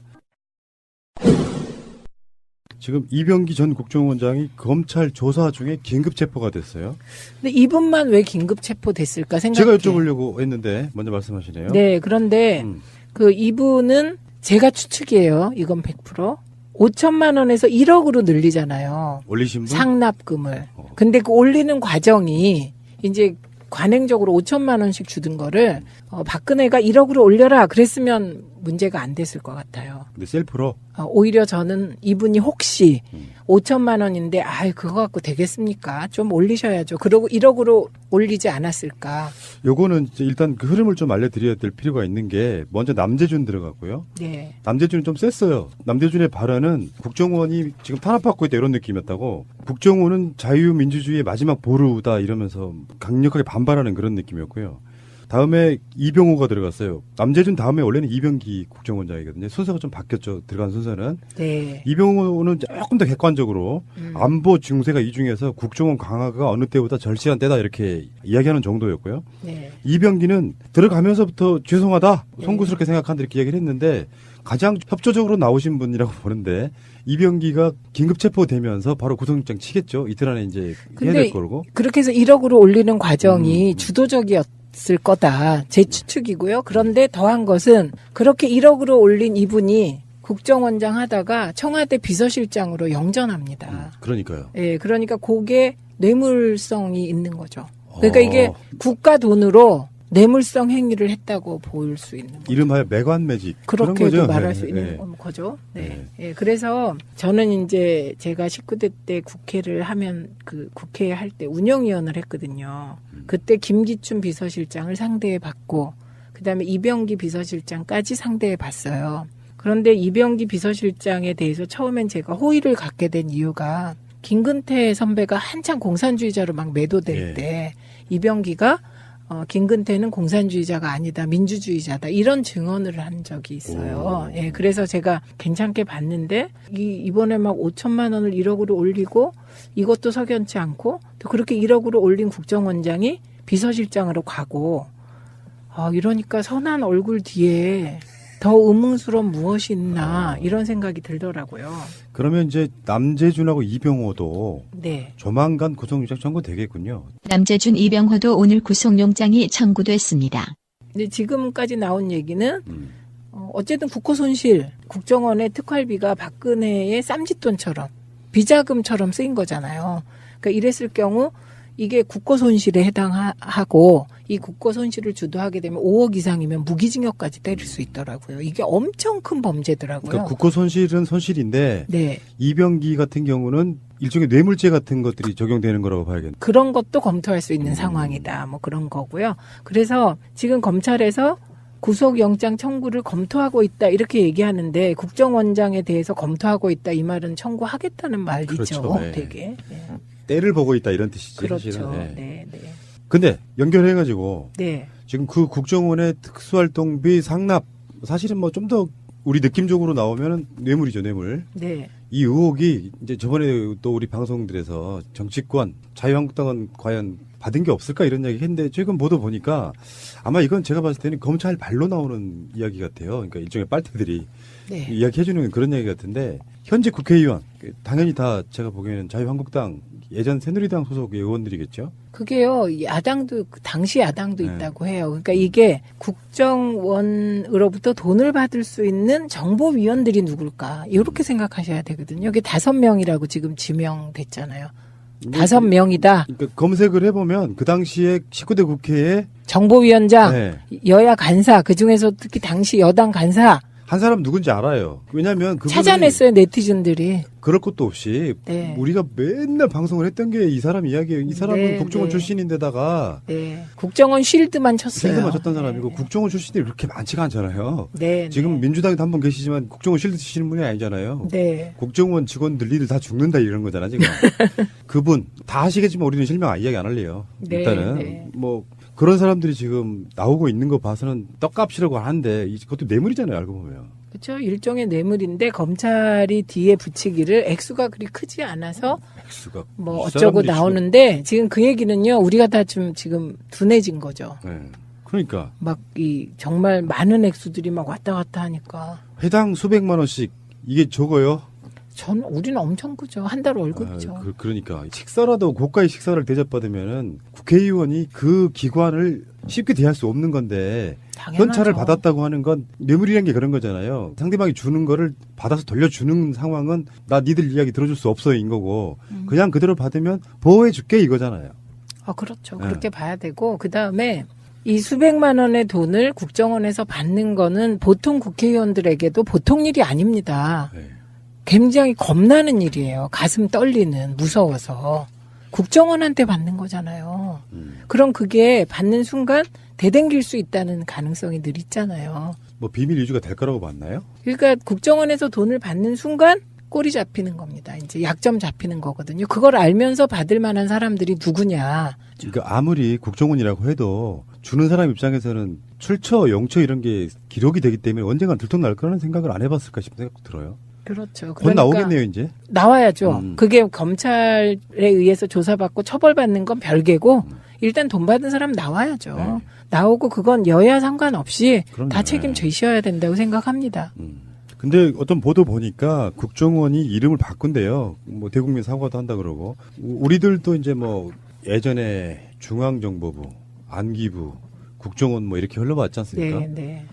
지금 이병기 전 국정원장이 검찰 조사 중에 긴급 체포가 됐어요. 근데 이분만 왜 긴급 체포됐을까 제가 생각해요. 여쭤보려고 했는데 먼저 말씀하시네요. 네, 그런데 그 이분은 제가 추측이에요. 이건 100%. 5천만 원에서 1억으로 늘리잖아요. 올리신 분? 상납금을. 근데 그 올리는 과정이 이제 관행적으로 5천만 원씩 주던 거를 박근혜가 1억으로 올려라 그랬으면 문제가 안 됐을 것 같아요. 근데 셀프로? 오히려 저는 이분이 혹시 5천만 원인데 그거 갖고 되겠습니까? 좀 올리셔야죠. 그러고 1억으로 올리지 않았을까? 요거는 이제 일단 그 흐름을 좀 알려드려야 될 필요가 있는 게 먼저 남재준 들어갔고요. 네. 남재준은 좀 셌어요. 남재준의 발언은 국정원이 지금 탄압받고 있다 이런 느낌이었다고. 국정원은 자유민주주의의 마지막 보루다 이러면서 강력하게 반발하는 그런 느낌이었고요. 다음에 이병호가 들어갔어요. 남재준 다음에 원래는 이병기 국정원장이거든요. 순서가 좀 바뀌었죠. 들어간 순서는. 네. 이병호는 조금 더 객관적으로 안보 중세가 이 중에서 국정원 강화가 어느 때보다 절실한 때다 이렇게 이야기하는 정도였고요. 네. 이병기는 들어가면서부터 죄송하다, 송구스럽게 생각한다 이렇게 얘기를 했는데 가장 협조적으로 나오신 분이라고 보는데 이병기가 긴급 체포되면서 바로 구속영장 치겠죠. 이틀 안에 이제 해야 될 거고. 그렇게 해서 1억으로 올리는 과정이 주도적이었을 거다. 제 추측이고요. 그런데 더한 것은 그렇게 1억으로 올린 이분이 국정원장 하다가 청와대 비서실장으로 영전합니다. 그러니까요. 예, 그러니까 그게 뇌물성이 있는 거죠. 그러니까 이게 국가 돈으로 뇌물성 행위를 했다고 볼 수 있는 거죠. 이름하여 매관매직. 그렇게도 말할 수 있는 네. 거죠. 네. 예, 그래서 저는 이제 제가 19대 때 국회를 하면 그 국회 할 때 운영위원을 했거든요. 그때 김기춘 비서실장을 상대해 봤고 그다음에 이병기 비서실장까지 상대해 봤어요. 그런데 이병기 비서실장에 대해서 처음엔 제가 호의를 갖게 된 이유가 김근태 선배가 한창 공산주의자로 막 매도될 때 이병기가 김근태는 공산주의자가 아니다, 민주주의자다 이런 증언을 한 적이 있어요. 예, 그래서 제가 괜찮게 봤는데 이번에 막 5천만 원을 1억으로 올리고 이것도 석연치 않고 또 그렇게 1억으로 올린 국정원장이 비서실장으로 가고 이러니까 선한 얼굴 뒤에 더 의문스러운 무엇이 있나 이런 생각이 들더라고요. 그러면 이제 남재준하고 이병호도 네. 조만간 구속영장 청구되겠군요. 남재준, 이병호도 오늘 구속영장이 청구됐습니다. 근데 지금까지 나온 얘기는 어쨌든 국고 손실, 국정원의 특활비가 박근혜의 쌈짓돈처럼 비자금처럼 쓰인 거잖아요. 그러니까 이랬을 경우 이게 국고 손실에 해당하고 이 국고 손실을 주도하게 되면 5억 이상이면 무기징역까지 때릴 수 있더라고요. 이게 엄청 큰 범죄더라고요. 그러니까 국고 손실은 손실인데 네. 이병기 같은 경우는 일종의 뇌물죄 같은 것들이 적용되는 거라고 봐야겠네요. 그런 것도 검토할 수 있는 상황이다. 뭐 그런 거고요. 그래서 지금 검찰에서 구속영장 청구를 검토하고 있다 이렇게 얘기하는데 국정원장에 대해서 검토하고 있다 이 말은 청구하겠다는 말이죠. 그렇죠. 네. 되게. 네. 때를 보고 있다 이런 뜻이지. 그렇죠. 사실은. 네. 네, 네. 근데 연결해가지고 네. 지금 그 국정원의 특수활동비 상납 사실은 뭐 좀 더 우리 느낌적으로 나오면은 뇌물이죠, 뇌물. 네. 이 의혹이 이제 저번에 또 우리 방송들에서 정치권 자유한국당은 과연 받은 게 없을까 이런 이야기 했는데 최근 보도 보니까 아마 이건 제가 봤을 때는 검찰 발로 나오는 이야기 같아요. 그러니까 일종의 빨대들이 네. 이야기해주는 그런 이야기 같은데 현재 국회의원 당연히 다 제가 보기에는 자유한국당 예전 새누리당 소속의 의원들이겠죠. 그게요, 야당도, 당시 야당도 네. 있다고 해요. 그러니까 이게 국정원으로부터 돈을 받을 수 있는 정보위원들이 누굴까? 이렇게 생각하셔야 되거든요. 이게 5명이라고 지금 지명됐잖아요. 5명이다. 그러니까 검색을 해보면 그 당시에 19대 국회에 정보위원장, 네. 여야 간사, 그 중에서 특히 당시 여당 간사, 한 사람 누군지 알아요. 왜냐하면 그분이 찾아냈어요, 네티즌들이. 그럴 것도 없이 네. 우리가 맨날 방송을 했던 게 이 사람 이야기예요. 이 사람은 네, 국정원 네. 출신인데다가 네. 국정원 쉴드만 쳤어요. 실드 맞췄던 사람이고 네. 국정원 출신들이 그렇게 많지가 않잖아요. 네. 지금 네. 민주당에도 한 분 계시지만 국정원 실드 치시는 분이 아니잖아요. 네. 국정원 직원들 니들 다 죽는다 이런 거잖아 지금. 그분 다 아시겠지만 우리는 실명 이야기 안 할래요. 네, 일단은 네. 뭐 그런 사람들이 지금 나오고 있는 거 봐서는 떡값이라고 하는데 그것도 뇌물이잖아요 알고 보면. 그렇죠. 일종의 뇌물인데 검찰이 뒤에 붙이기를 액수가 그리 크지 않아서 액수가 뭐 이 어쩌고 사람들이 나오는데 지금 그 얘기는요. 우리가 다 좀 지금 둔해진 거죠. 네. 그러니까 막 이 정말 많은 액수들이 막 왔다 갔다 하니까 회당 수백만 원씩 이게 적어요. 우리는 엄청 크죠. 한 달 월급이죠. 그러니까 식사라도 고가의 식사를 대접받으면은 국회의원이 그 기관을 쉽게 대할 수 없는 건데 당연하죠. 현찰을 받았다고 하는 건 뇌물이라는 게 그런 거잖아요. 상대방이 주는 거를 받아서 돌려주는 상황은 나 니들 이야기 들어줄 수 없어인 거고 그냥 그대로 받으면 보호해 줄게 이거잖아요. 그렇죠. 네. 그렇게 봐야 되고 그다음에 이 수백만 원의 돈을 국정원에서 받는 거는 보통 국회의원들에게도 보통 일이 아닙니다. 네. 굉장히 겁나는 일이에요. 가슴 떨리는, 무서워서. 국정원한테 받는 거잖아요. 그럼 그게 받는 순간 대댕길 수 있다는 가능성이 늘 있잖아요. 뭐 비밀 유지가 될 거라고 봤나요? 그러니까 국정원에서 돈을 받는 순간 꼬리 잡히는 겁니다. 이제 약점 잡히는 거거든요. 그걸 알면서 받을 만한 사람들이 누구냐. 그러니까 아무리 국정원이라고 해도 주는 사람 입장에서는 출처, 영처 이런 게 기록이 되기 때문에 언젠가 들통날 거라는 생각을 안 해봤을까 싶은 생각 들어요. 그렇죠. 곧 나오겠네요, 이제. 나와야죠. 그게 검찰에 의해서 조사받고 처벌받는 건 별개고 일단 돈 받은 사람 나와야죠. 네. 나오고 그건 여야 상관없이 그럼요. 다 책임지셔야 된다고 생각합니다. 근데 어떤 보도 보니까 국정원이 이름을 바꾼대요. 뭐 대국민 사과도 한다 그러고. 우리들도 이제 뭐 예전에 중앙정보부, 안기부, 국정원 뭐 이렇게 흘러봤지 않습니까? 네, 네.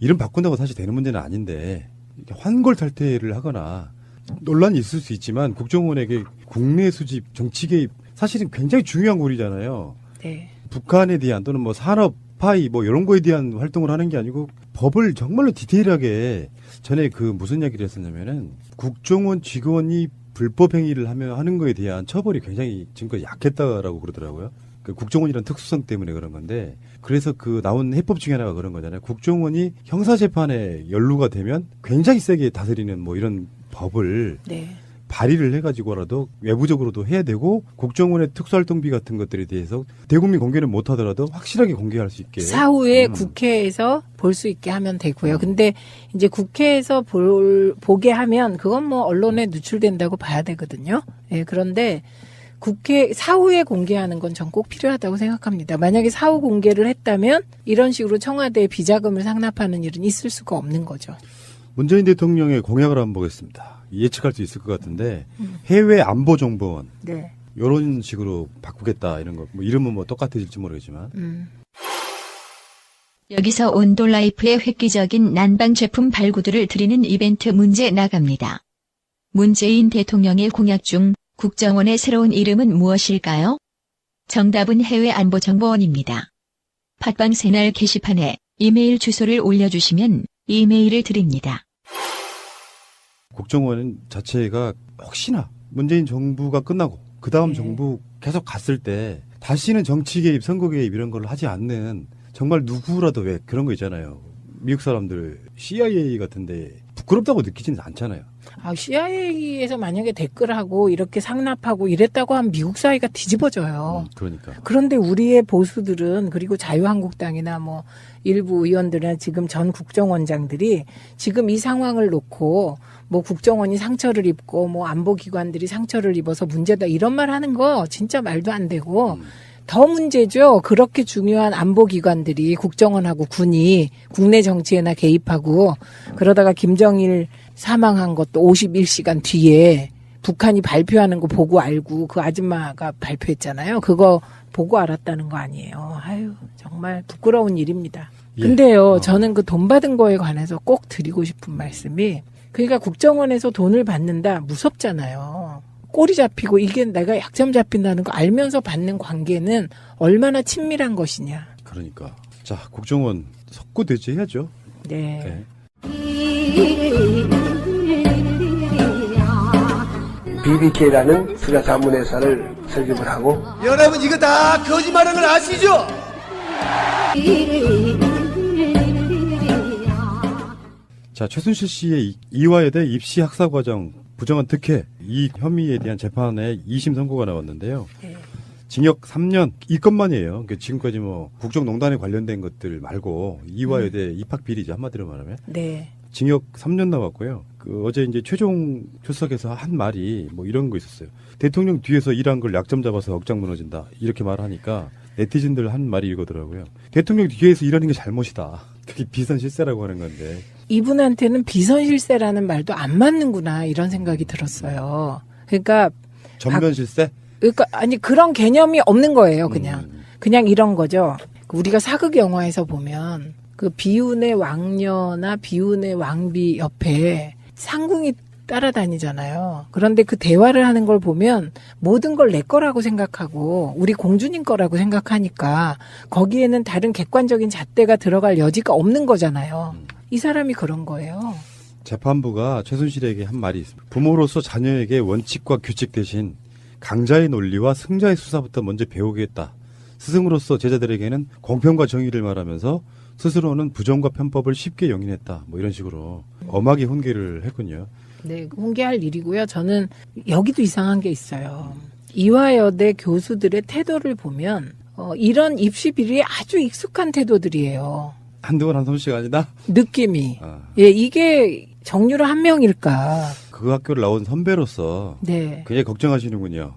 이름 바꾼다고 사실 되는 문제는 아닌데 환골탈태를 하거나 논란이 있을 수 있지만 국정원에게 국내 수집, 정치 개입 사실은 굉장히 중요한 고리잖아요. 네. 북한에 대한 또는 뭐 산업 파이 뭐 이런 거에 대한 활동을 하는 게 아니고 법을 정말로 디테일하게 전에 그 무슨 이야기를 했었냐면은 국정원 직원이 불법 행위를 하는 거에 대한 처벌이 굉장히 지금까지 약했다라고 그러더라고요. 그 국정원이라는 특수성 때문에 그런 건데 그래서 그 나온 해법 중에 하나가 그런 거잖아요. 국정원이 형사재판에 연루가 되면 굉장히 세게 다스리는 뭐 이런 법을 네. 발의를 해가지고라도 외부적으로도 해야 되고 국정원의 특수활동비 같은 것들에 대해서 대국민 공개는 못하더라도 확실하게 공개할 수 있게 사후에 국회에서 볼 수 있게 하면 되고요. 근데 이제 국회에서 보게 하면 그건 뭐 언론에 누출된다고 봐야 되거든요. 예, 그런데 국회 사후에 공개하는 건 전 꼭 필요하다고 생각합니다. 만약에 사후 공개를 했다면 이런 식으로 청와대에 비자금을 상납하는 일은 있을 수가 없는 거죠. 문재인 대통령의 공약을 한번 보겠습니다. 예측할 수 있을 것 같은데 해외 안보 정보원 네. 이런 식으로 바꾸겠다 이런 거 뭐 이름은 뭐 똑같아질지 모르겠지만 여기서 온돌라이프의 획기적인 난방 제품 발구들을 드리는 이벤트 문제 나갑니다. 문재인 대통령의 공약 중 국정원의 새로운 이름은 무엇일까요? 정답은 해외안보정보원입니다. 팟빵 새날 게시판에 이메일 주소를 올려주시면 이메일을 드립니다. 국정원 자체가 혹시나 문재인 정부가 끝나고 그 다음 정부 계속 갔을 때 다시는 정치 개입, 선거 개입 이런 걸 하지 않는 정말 누구라도 왜 그런 거 있잖아요. 미국 사람들 CIA 같은데 부끄럽다고 느끼지는 않잖아요. CIA에서 만약에 댓글하고 이렇게 상납하고 이랬다고 하면 미국 사회가 뒤집어져요. 그러니까. 그런데 우리의 보수들은 그리고 자유한국당이나 뭐 일부 의원들이나 지금 전 국정원장들이 지금 이 상황을 놓고 뭐 국정원이 상처를 입고 뭐 안보기관들이 상처를 입어서 문제다 이런 말 하는 거 진짜 말도 안 되고 더 문제죠. 그렇게 중요한 안보기관들이 국정원하고 군이 국내 정치에나 개입하고 그러다가 김정일 사망한 것도 51시간 뒤에 북한이 발표하는 거 보고 알고 그 아줌마가 발표했잖아요. 그거 보고 알았다는 거 아니에요. 아유, 정말 부끄러운 일입니다. 근데요, 저는 그 돈 받은 거에 관해서 꼭 드리고 싶은 말씀이 그러니까 국정원에서 돈을 받는다 무섭잖아요. 꼬리 잡히고 이게 내가 약점 잡힌다는 거 알면서 받는 관계는 얼마나 친밀한 것이냐. 그러니까. 자, 국정원 석고 대체해야죠. 네. BBK라는 투자 자문회사를 설립을 하고 여러분 이거 다 거짓말하는 걸 아시죠? 자, 최순실 씨의 이화여대 입시 학사과정 부정한 특혜 이 혐의에 대한 재판에 2심 선고가 나왔는데요. 징역 3년 이 건만이에요. 그러니까 지금까지 뭐 국정농단에 관련된 것들 말고 이화여대 입학 비리죠 한마디로 말하면. 네. 징역 3년 나왔고요. 그 어제 이제 최종 출석에서 한 말이 뭐 이런 거 있었어요. 대통령 뒤에서 일한 걸 약점 잡아서 억장 무너진다 이렇게 말하니까 네티즌들 한 말이 이거더라고요. 대통령 뒤에서 일하는 게 잘못이다. 그게 비선실세라고 하는 건데. 이분한테는 비선실세라는 말도 안 맞는구나 이런 생각이 들었어요. 그러니까 전면실세? 그러니까 아니 그런 개념이 없는 거예요. 그냥 이런 거죠. 우리가 사극 영화에서 보면 그 비운의 왕녀나 비운의 왕비 옆에 상궁이 따라다니잖아요. 그런데 그 대화를 하는 걸 보면 모든 걸 내 거라고 생각하고 우리 공주님 거라고 생각하니까 거기에는 다른 객관적인 잣대가 들어갈 여지가 없는 거잖아요. 이 사람이 그런 거예요. 재판부가 최순실에게 한 말이 있습니다. 부모로서 자녀에게 원칙과 규칙 대신 강자의 논리와 승자의 수사부터 먼저 배우겠다. 스승으로서 제자들에게는 공평과 정의를 말하면서 스스로는 부정과 편법을 쉽게 용인했다. 뭐 이런 식으로 엄하게 훈계를 했군요. 네, 훈계할 일이고요. 저는 여기도 이상한 게 있어요. 이화여대 교수들의 태도를 보면 이런 입시 비리에 아주 익숙한 태도들이에요. 한두 번 한 솜씨가 아니다? 느낌이. 예, 이게 정유라 한 명일까. 그 학교를 나온 선배로서 네. 굉장히 걱정하시는군요.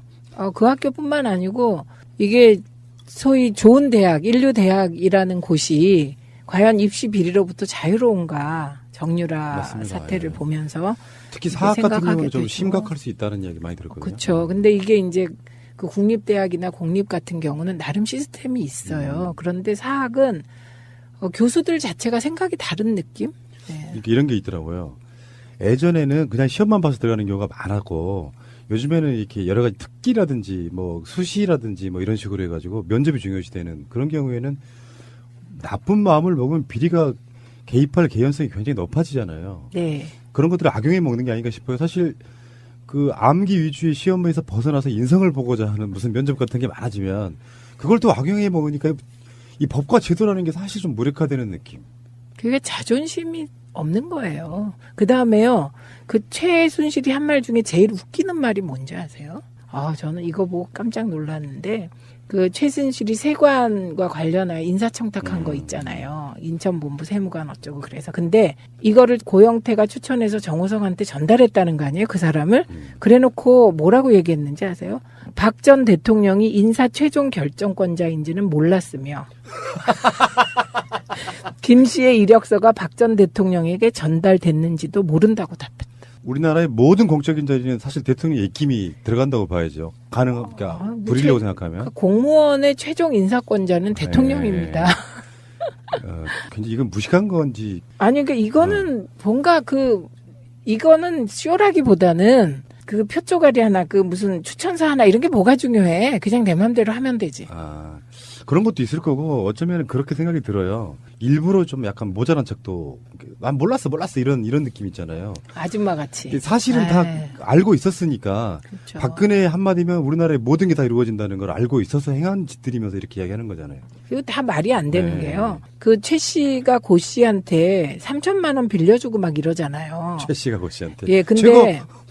그 학교뿐만 아니고 이게 소위 좋은 대학, 인류대학이라는 곳이 과연 입시 비리로부터 자유로운가. 정유라 맞습니다. 사태를 예. 보면서 특히 사학 같은 경우는 좀 되죠. 심각할 수 있다는 이야기 많이 들었거든요. 그렇죠. 근데 이게 이제 그 국립대학이나 공립 같은 경우는 나름 시스템이 있어요. 그런데 사학은 교수들 자체가 생각이 다른 느낌? 네. 이런 게 있더라고요. 예전에는 그냥 시험만 봐서 들어가는 경우가 많았고 요즘에는 이렇게 여러 가지 특기라든지 뭐 수시라든지 뭐 이런 식으로 해가지고 면접이 중요시되는 그런 경우에는 나쁜 마음을 먹으면 비리가 개입할 개연성이 굉장히 높아지잖아요. 네. 그런 것들을 악용해 먹는 게 아닌가 싶어요. 사실 그 암기 위주의 시험에서 벗어나서 인성을 보고자 하는 무슨 면접 같은 게 많아지면 그걸 또 악용해 먹으니까 이 법과 제도라는 게 사실 좀 무력화되는 느낌. 그게 자존심이 없는 거예요. 그 다음에요. 그 최순실이 한 말 중에 제일 웃기는 말이 뭔지 아세요? 저는 이거 보고 깜짝 놀랐는데 그 최순실이 세관과 관련하여 인사청탁한 거 있잖아요. 인천본부 세무관 어쩌고 그래서. 근데 이거를 고영태가 추천해서 정호성한테 전달했다는 거 아니에요? 그 사람을? 그래놓고 뭐라고 얘기했는지 아세요? 박 전 대통령이 인사 최종 결정권자인지는 몰랐으며 김 씨의 이력서가 박 전 대통령에게 전달됐는지도 모른다고 답했다. 우리나라의 모든 공적인 자리는 사실 대통령의 입김이 들어간다고 봐야죠. 가능합니까? 불이라고 생각하면. 공무원의 최종 인사권자는 대통령입니다. 굉장히 이건 무식한 건지. 아니, 그러니까 이거는 뭔가 이거는 쇼라기보다는 그 표쪼가리 하나, 그 무슨 추천서 하나 이런 게 뭐가 중요해. 그냥 내 맘대로 하면 되지. 그런 것도 있을 거고 어쩌면 그렇게 생각이 들어요. 일부러 좀 약간 모자란 척도 난 몰랐어 이런 느낌 있잖아요. 아줌마 같이. 사실은 다 알고 있었으니까 그렇죠. 박근혜 한마디면 우리나라의 모든 게 다 이루어진다는 걸 알고 있어서 행한 짓들이면서 이렇게 이야기하는 거잖아요. 이거 다 말이 안 되는 게요. 그 최 씨가 고 씨한테 3천만 원 빌려주고 막 이러잖아요. 최 씨가 고 씨한테. 예, 근데 최고!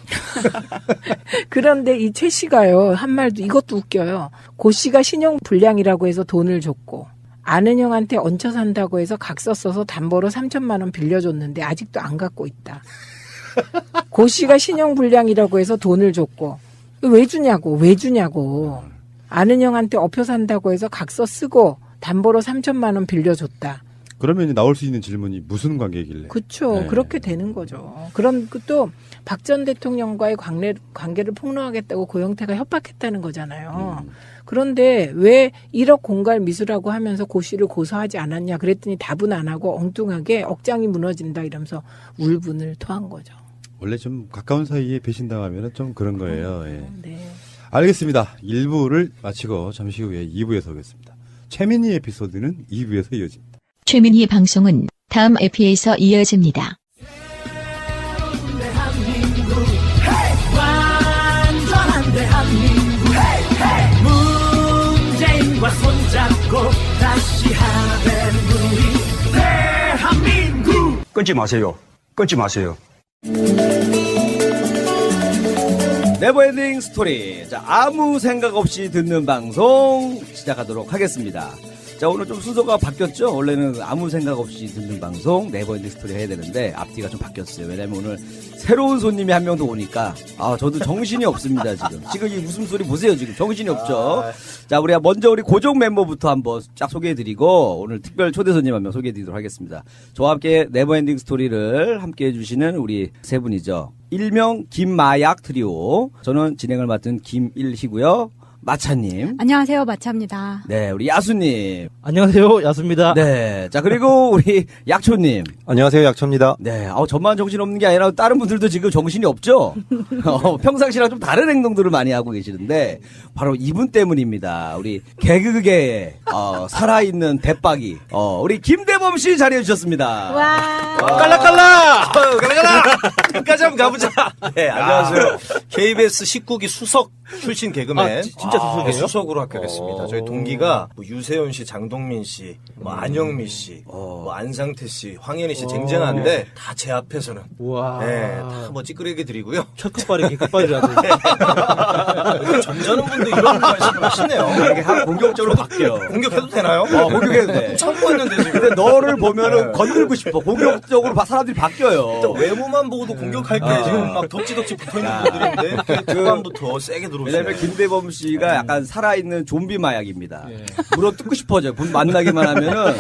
그런데 이 최 씨가요, 한 말도 이것도 웃겨요. 고 씨가 신용 불량이라고 해서 돈을 줬고 아는 형한테 얹혀 산다고 해서 각서 써서 담보로 3천만 원 빌려줬는데 아직도 안 갖고 있다. 고 씨가 신용 불량이라고 해서 돈을 줬고 왜 주냐고. 아는 형한테 엎혀 산다고 해서 각서 쓰고 담보로 3천만 원 빌려줬다. 그러면 나올 수 있는 질문이 무슨 관계이길래? 그렇죠. 그렇게 되는 거죠. 그럼 또 박 전 대통령과의 관계를 폭로하겠다고 고영태가 협박했다는 거잖아요. 그런데 왜 1억 공갈 미수라고 하면서 고 씨를 고소하지 않았냐 그랬더니 답은 안 하고 엉뚱하게 억장이 무너진다 이러면서 울분을 토한 거죠. 원래 좀 가까운 사이에 배신당하면 좀 그런 거예요. 예. 네. 알겠습니다. 1부를 마치고 잠시 후에 2부에서 오겠습니다. 최민희 에피소드는 2부에서 이어집니다. 최민희 방송은 다음 에피에서 이어집니다. 완전한 대한민국 문재인과 손잡고 다시 하는 우리 대한민국 끊지 마세요. 끊지 마세요. 네버엔딩 스토리. 자, 아무 생각 없이 듣는 방송 시작하도록 하겠습니다. 자, 오늘 좀 순서가 바뀌었죠? 원래는 아무 생각 없이 듣는 방송 네버엔딩 스토리 해야 되는데 앞뒤가 좀 바뀌었어요. 왜냐면 오늘 새로운 손님이 한 명 더 오니까 저도 정신이 없습니다, 지금. 지금 이 웃음소리 보세요, 지금. 정신이 없죠? 자, 우리 먼저 우리 고정 멤버부터 한번 쫙 소개해드리고 오늘 특별 초대 손님 한 명 소개해드리도록 하겠습니다. 저와 함께 네버엔딩 스토리를 함께 해주시는 우리 세 분이죠. 일명 김마약 트리오. 저는 진행을 맡은 김일희고요. 마차님. 안녕하세요, 마차입니다. 네, 우리 야수님. 안녕하세요, 야수입니다. 네, 자, 그리고 우리 약초님. 안녕하세요, 약초입니다. 네, 저만 정신없는 게 아니라 다른 분들도 지금 정신이 없죠? 평상시랑 좀 다른 행동들을 많이 하고 계시는데, 바로 이분 때문입니다. 우리 개그계에, 살아있는 대박이, 우리 김대범 씨 자리해주셨습니다. 와. 깔라깔라! 끝까지 한번 가보자. 네, 안녕하세요. KBS 19기 수석 출신 개그맨. 진짜 수석이에요? 수석으로 합격했습니다. 저희 동기가 유세윤 씨, 장동민 씨, 안영미 씨, 안상태 씨, 황현희 씨 쟁쟁한데 다 제 앞에서는 네, 다 찌끄레기 드리고요. 첫 끝발이 끝발이라도. 점잖은 분도 이런 말씀을 하시네요. 이렇게 본격적으로 바뀌어. 공격해도 되나요? 공격해도 돼. 처음 봤는데 지금. 근데 너를 보면은 건들고 싶어. 본격적으로 사람들이 바뀌어요. 외모만 보고도 공격할 게 지금 막 덕지덕지 붙어있는 분들인데 초반부터 세게 들어오시네요. 왜냐면 김대범 씨가 약간 살아있는 좀비 마약입니다. 물어 뜯고 싶어져요. 분 만나기만 하면은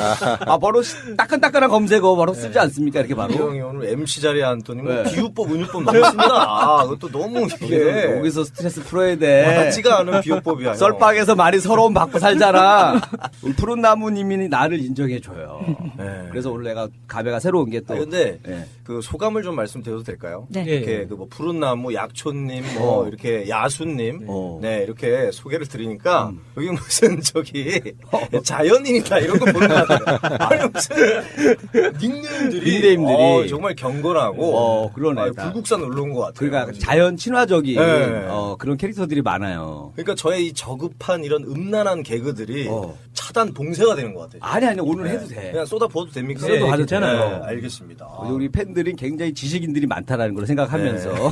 바로 따끈따끈한 검색어 바로 쓰지 않습니까? 이렇게 바로. 형이 오늘 MC 자리에 앉더니 비유법, 은유법 너무 쓴다. 그것도 너무 이게 여기서 스트레스 풀어야 돼. 맞지가 않은 비유법이야. 썰빵에서 많이 서러움 받고 살잖아. 우리 푸른 나무님이 나를 인정해줘요. 네. 그래서 오늘 내가 가베가 새로운 게 또. 근데 그 소감을 좀 말씀드려도 될까요? 네. 이렇게 푸른 나무, 약초님, 이렇게 야수님 대표님, 네, 이렇게 소개를 드리니까, 여기 무슨, 자연인이다, 이런 거 보는 것 같아요. 아니, 무슨, 닉네임들이. 정말 경건하고, 그러네. 불국산 올라온 것 같아요. 그러니까 자연 친화적인, 네. 그런 캐릭터들이 많아요. 그러니까 저의 이 저급한 이런 음란한 개그들이 차단 봉쇄가 되는 것 같아요. 아니, 오늘 해도 돼. 그냥 쏟아 부어도 됩니까? 쏟아 부어도 괜찮아요. 네, 알겠습니다. 우리 팬들이 굉장히 지식인들이 많다라는 걸 생각하면서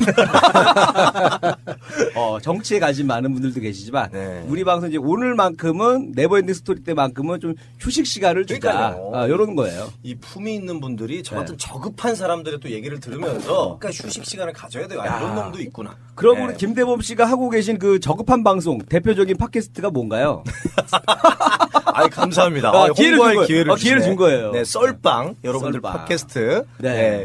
정치에 관심 많은 분들도 계시지만 우리 방송 이제 오늘만큼은 네버엔딩 스토리 때만큼은 좀 휴식 시간을 주자. 이런 거예요. 이 품이 있는 분들이 저 같은 저급한 사람들의 또 얘기를 들으면서 그러니까 휴식 시간을 가져야 돼요. 이런 놈도 있구나. 그럼 우리 김대범 씨가 하고 계신 그 저급한 방송 대표적인 팟캐스트가 뭔가요? 감사합니다. 기회를 준 거예요. 네, 썰빵 여러분들 썰빵. 팟캐스트,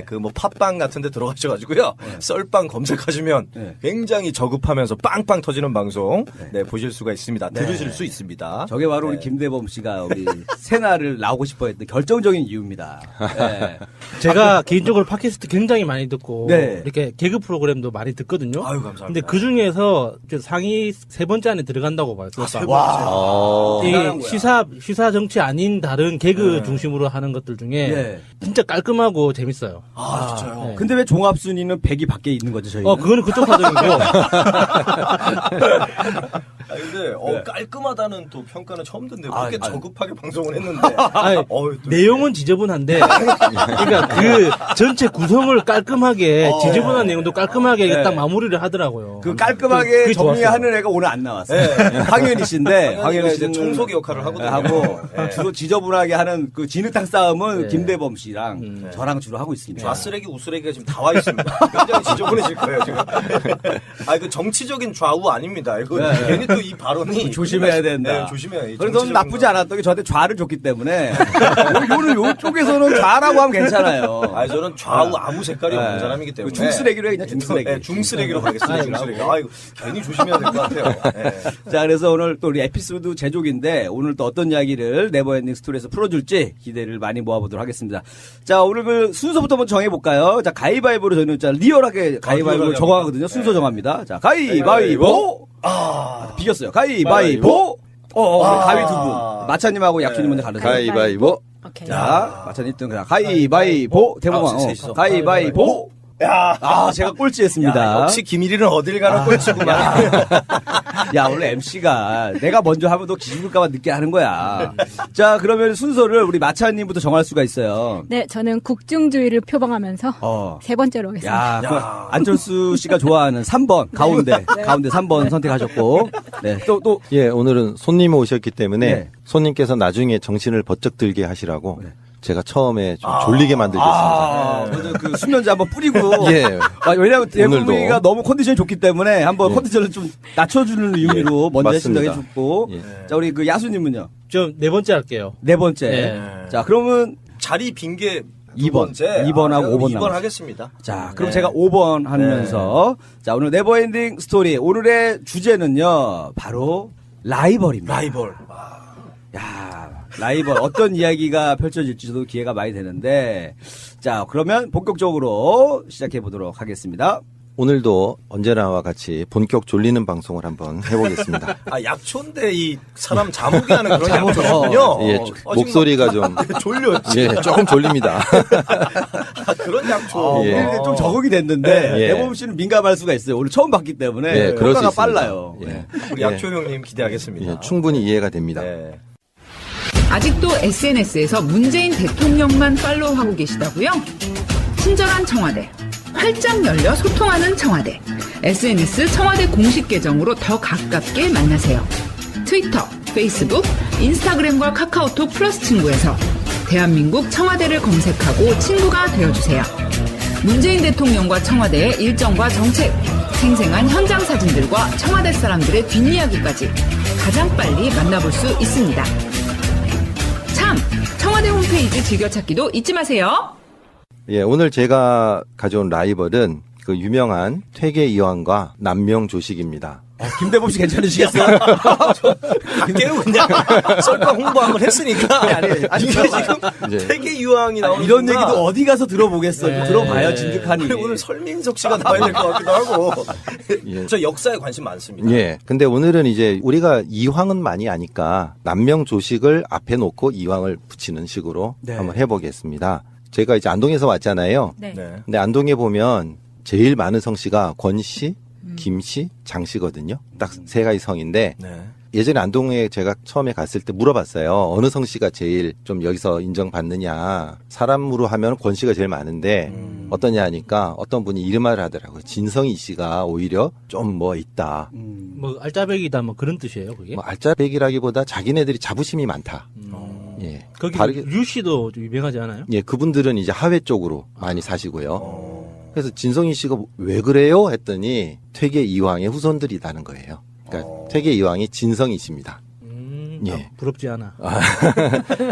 그 뭐 팟빵 같은데 들어가셔가지고요. 썰빵 검색하시면 굉장히 저급하면서 빵빵 터지는 방송 보실 수가 있습니다. 들으실 수 있습니다. 저게 바로 우리 김대범 씨가 우리 새날을 나오고 싶어했던 결정적인 이유입니다. 네. 제가 개인적으로 팟캐스트 굉장히 많이 듣고 네. 이렇게 개그 프로그램도 많이 듣거든요. 감사합니다. 근데 그 중에서 상위 3번째 안에 들어간다고 봐요. 시사 정치 아닌 다른 개그 중심으로 하는 것들 중에 진짜 깔끔하고 재밌어요. 진짜요? 네. 근데 왜 종합 순위는 100이 밖에 있는 거죠, 저희는? 그거는 그쪽 사정이고. 근데 깔끔하다는 또 평가는 처음 듣는데 그렇게 저급하게 방송을 했는데 내용은 지저분한데 그러니까 그 전체 구성을 깔끔하게 지저분한 내용도 깔끔하게 딱 마무리를 하더라고요. 그 깔끔하게 정리하는 애가 오늘 안 나왔어요. 황현희 씨인데 황현희 씨는 청소기 역할을 하고 주로 지저분하게 하는 그 진흙탕 싸움은 김대범 씨랑 저랑 주로 하고 있습니다. 좌쓰레기 우쓰레기가 지금 다 와 있습니다. 굉장히 지저분해질 거예요 지금. 그 정치적인 좌우 아닙니다. 이거 괜히 또 이 발언이 조심해야 된다. 조심해야. 그래도 나쁘지 않았던 게 저한테 좌를 줬기 때문에 요쪽에서는 좌라고 하면 괜찮아요. 저는 좌우 아무 색깔이 없는 사람이기 때문에 중쓰레기로 해 그냥 중쓰레기. 중쓰레기로 가겠습니다. 중쓰레기. 이거 괜히 조심해야 될 것 같아요. 자, 그래서 오늘 또 우리 에피소드 제조기인데 오늘 또 어떤 이야기를 네버엔딩 스토리에서 풀어줄지 기대를 많이 모아보도록 하겠습니다. 자, 오늘 그 순서부터 한번 정해볼까요? 자, 가위바위보로 저는 리얼하게 가위바위보로 정하거든요. 순서 정합니다. 자, 가위바위보! 비겼어요. 가위바위보! 가위 두 분. 마차님하고 약주님 먼저 가르쳐요. 가위바위보. 자, 마차님 1등. 가위바위보! 대범아. 가위바위보! 제가 꼴찌했습니다. 역시 김일이는 어딜 가나 꼴찌구만. 야, 원래 MC가 내가 먼저 하면 너 기죽을까봐 늦게 하는 거야. 자, 그러면 순서를 우리 마차님부터 정할 수가 있어요. 네, 저는 국중주의를 표방하면서 세 번째로 하겠습니다. 안철수 씨가 좋아하는 3번, 가운데 3번 선택하셨고. 네, 또. 예, 오늘은 손님 오셨기 때문에 손님께서 나중에 정신을 번쩍 들게 하시라고 제가 처음에 좀 졸리게 만들겠습니다. 그 수면제 한번 뿌리고. 왜냐면 오늘도. 대부분이가 너무 컨디션이 좋기 때문에 한번 컨디션을 좀 낮춰주는 의미로 먼저 신청해줬고. 자, 우리 그 야수님은요? 좀 네 번째 할게요. 네 번째. 자, 그러면 자리 빈 게 2번. 2번하고 5번 2번 하겠습니다. 자, 그럼 제가 5번 하면서 자, 오늘 네버엔딩 스토리 오늘의 주제는요. 바로 라이벌입니다. 라이벌 어떤 이야기가 펼쳐질지도 기회가 많이 되는데 자, 그러면 본격적으로 시작해 보도록 하겠습니다. 오늘도 언제나와 같이 본격 졸리는 방송을 한번 해보겠습니다. 약초인데 이 사람 자목이 하는 그런 약초군요. 목소리가 좀 졸려요. 조금 졸립니다. 그런 약초. 좀 적응이 됐는데 대범 씨는 민감할 수가 있어요. 오늘 처음 봤기 때문에 효과가 빨라요. 우리 약초 형님 기대하겠습니다. 충분히 이해가 됩니다. 아직도 SNS에서 문재인 대통령만 팔로우하고 계시다고요? 친절한 청와대, 활짝 열려 소통하는 청와대, SNS 청와대 공식 계정으로 더 가깝게 만나세요. 트위터, 페이스북, 인스타그램과 카카오톡 플러스 친구에서 대한민국 청와대를 검색하고 친구가 되어주세요. 문재인 대통령과 청와대의 일정과 정책, 생생한 현장 사진들과 청와대 사람들의 뒷이야기까지 가장 빨리 만나볼 수 있습니다. 참! 청와대 홈페이지 즐겨찾기도 잊지 마세요. 오늘 제가 가져온 라이벌은 그 유명한 퇴계 이황과 남명조식입니다. 김대범 씨 괜찮으시겠어요? 깨우 그냥 썰빵 홍보 한번 했으니까. 아니, 이게 지금 퇴계 유황이 나오는 이런 얘기도 어디 가서 들어보겠어요. 네. 들어봐야 진득하니. 오늘 설민석 씨가 나와야 될 것 같기도 하고. 저 역사에 관심 많습니다. 예. 근데 오늘은 이제 우리가 이황은 많이 아니까 남명 조식을 앞에 놓고 이황을 붙이는 식으로 네. 한번 해보겠습니다. 제가 이제 안동에서 왔잖아요. 네. 근데 안동에 보면 제일 많은 성씨가 권씨, 김씨, 장씨거든요. 딱 세 가지 성인데 네. 예전에 안동에 제가 처음에 갔을 때 물어봤어요. 어느 성씨가 제일 좀 여기서 인정받느냐. 사람으로 하면 권씨가 제일 많은데 어떠냐 하니까 어떤 분이 이런 말을 하더라고요. 진성희 씨가 오히려 좀 뭐 있다. 뭐 알짜배기다 뭐 그런 뜻이에요, 그게? 뭐 알짜배기라기보다 자기네들이 자부심이 많다. 예. 거기 다르게- 유 씨도 좀 유명하지 않아요? 예, 그분들은 이제 하회 쪽으로 많이 사시고요. 그래서 진성희 씨가 왜 그래요? 했더니 퇴계 이황의 후손들이라는 거예요. 그러니까 퇴계 이황이 진성희 씨입니다. 예. 부럽지 않아.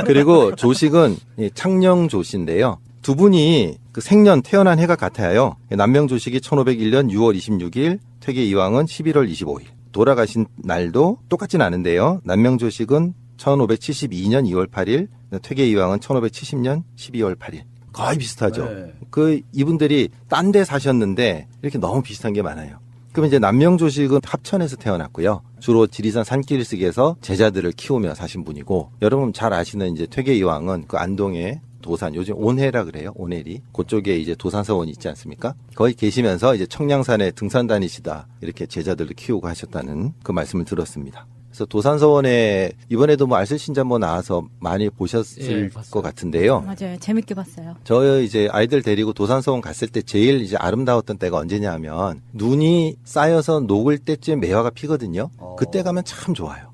그리고 조식은 창녕 조씨인데요. 두 분이 그 생년 태어난 해가 같아요. 남명 조식이 1501년 6월 26일, 퇴계 이황은 11월 25일. 돌아가신 날도 똑같진 않은데요. 남명 조식은 1572년 2월 8일, 퇴계 이황은 1570년 12월 8일. 거의 비슷하죠. 네. 그 이분들이 딴 데 사셨는데 이렇게 너무 비슷한 게 많아요. 그럼 이제 남명 조식은 합천에서 태어났고요. 주로 지리산 산길쓰기에서 제자들을 키우며 사신 분이고, 여러분 잘 아시는 이제 퇴계 이황은 그 안동의 도산, 요즘 온해라 그래요. 온해리. 그쪽에 이제 도산서원이 있지 않습니까? 거기 계시면서 이제 청량산에 등산 다니시다 이렇게 제자들을 키우고 하셨다는 그 말씀을 들었습니다. 그래서 도산서원에 이번에도 뭐 알쓸신자 뭐 나와서 많이 보셨을 것 같은데요. 맞아요. 재밌게 봤어요. 저 이제 아이들 데리고 도산서원 갔을 때 제일 이제 아름다웠던 때가 언제냐 하면 눈이 쌓여서 녹을 때쯤 매화가 피거든요. 그때 가면 참 좋아요.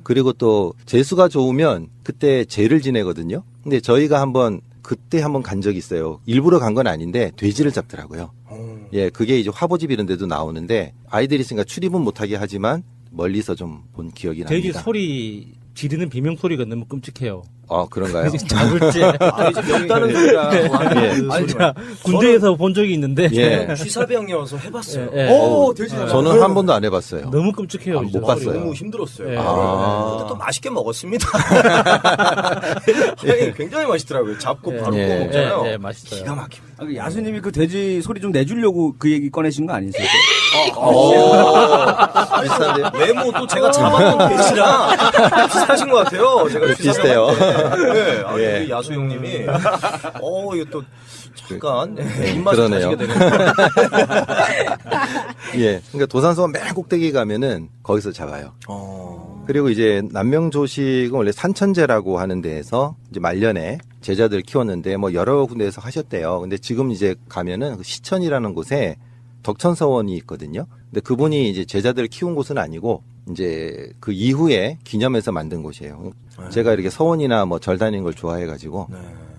그리고 또 재수가 좋으면 그때 제를 지내거든요. 근데 저희가 그때 한번 간 적이 있어요. 일부러 간 건 아닌데 돼지를 잡더라고요. 예, 그게 이제 화보집 이런 데도 나오는데 아이들이 있으니까 출입은 못하게 하지만 멀리서 좀 본 기억이 납니다. 돼지 소리 지르는 비명 소리가 너무 끔찍해요. 그런가요? 잡을 때. 이제 맵다는 소리라. 진짜 군대에서 본 적이 있는데. 예. 취사병이어서 해봤어요. 예. 오, 돼지 잡았어요. 저는 한 번도 안 해봤어요. 너무 끔찍해요. 못 봤어요. 너무 힘들었어요. 예. 근데 또 맛있게 먹었습니다. 아니, 굉장히 맛있더라고요. 잡고 바로 구워 먹잖아요. 예, 맛있어요. 기가 막힙니다. 야수님이 그 돼지 소리 좀 내주려고 그 얘기 꺼내신 거 아니세요? 비슷한데요? 메모 또 제가 잡았던 돼지랑 비슷하신 것 같아요. 제가 비슷해요. 네, 아니, 예. 우리 야수 형님이 이거 또 잠깐 입맛을 그러네요. 가지게 되네요. 예. 그러니까 도산서원 맨 꼭대기 가면은 거기서 잡아요. 그리고 이제 남명조식은 원래 산천제라고 하는 데에서 이제 말년에 제자들 키웠는데 뭐 여러 군데에서 하셨대요. 근데 지금 이제 가면은 그 시천이라는 곳에 덕천서원이 있거든요. 근데 그분이 이제 제자들 키운 곳은 아니고 이제 그 이후에 기념해서 만든 곳이에요. 제가 이렇게 서원이나 뭐 절 다니는 걸 좋아해가지고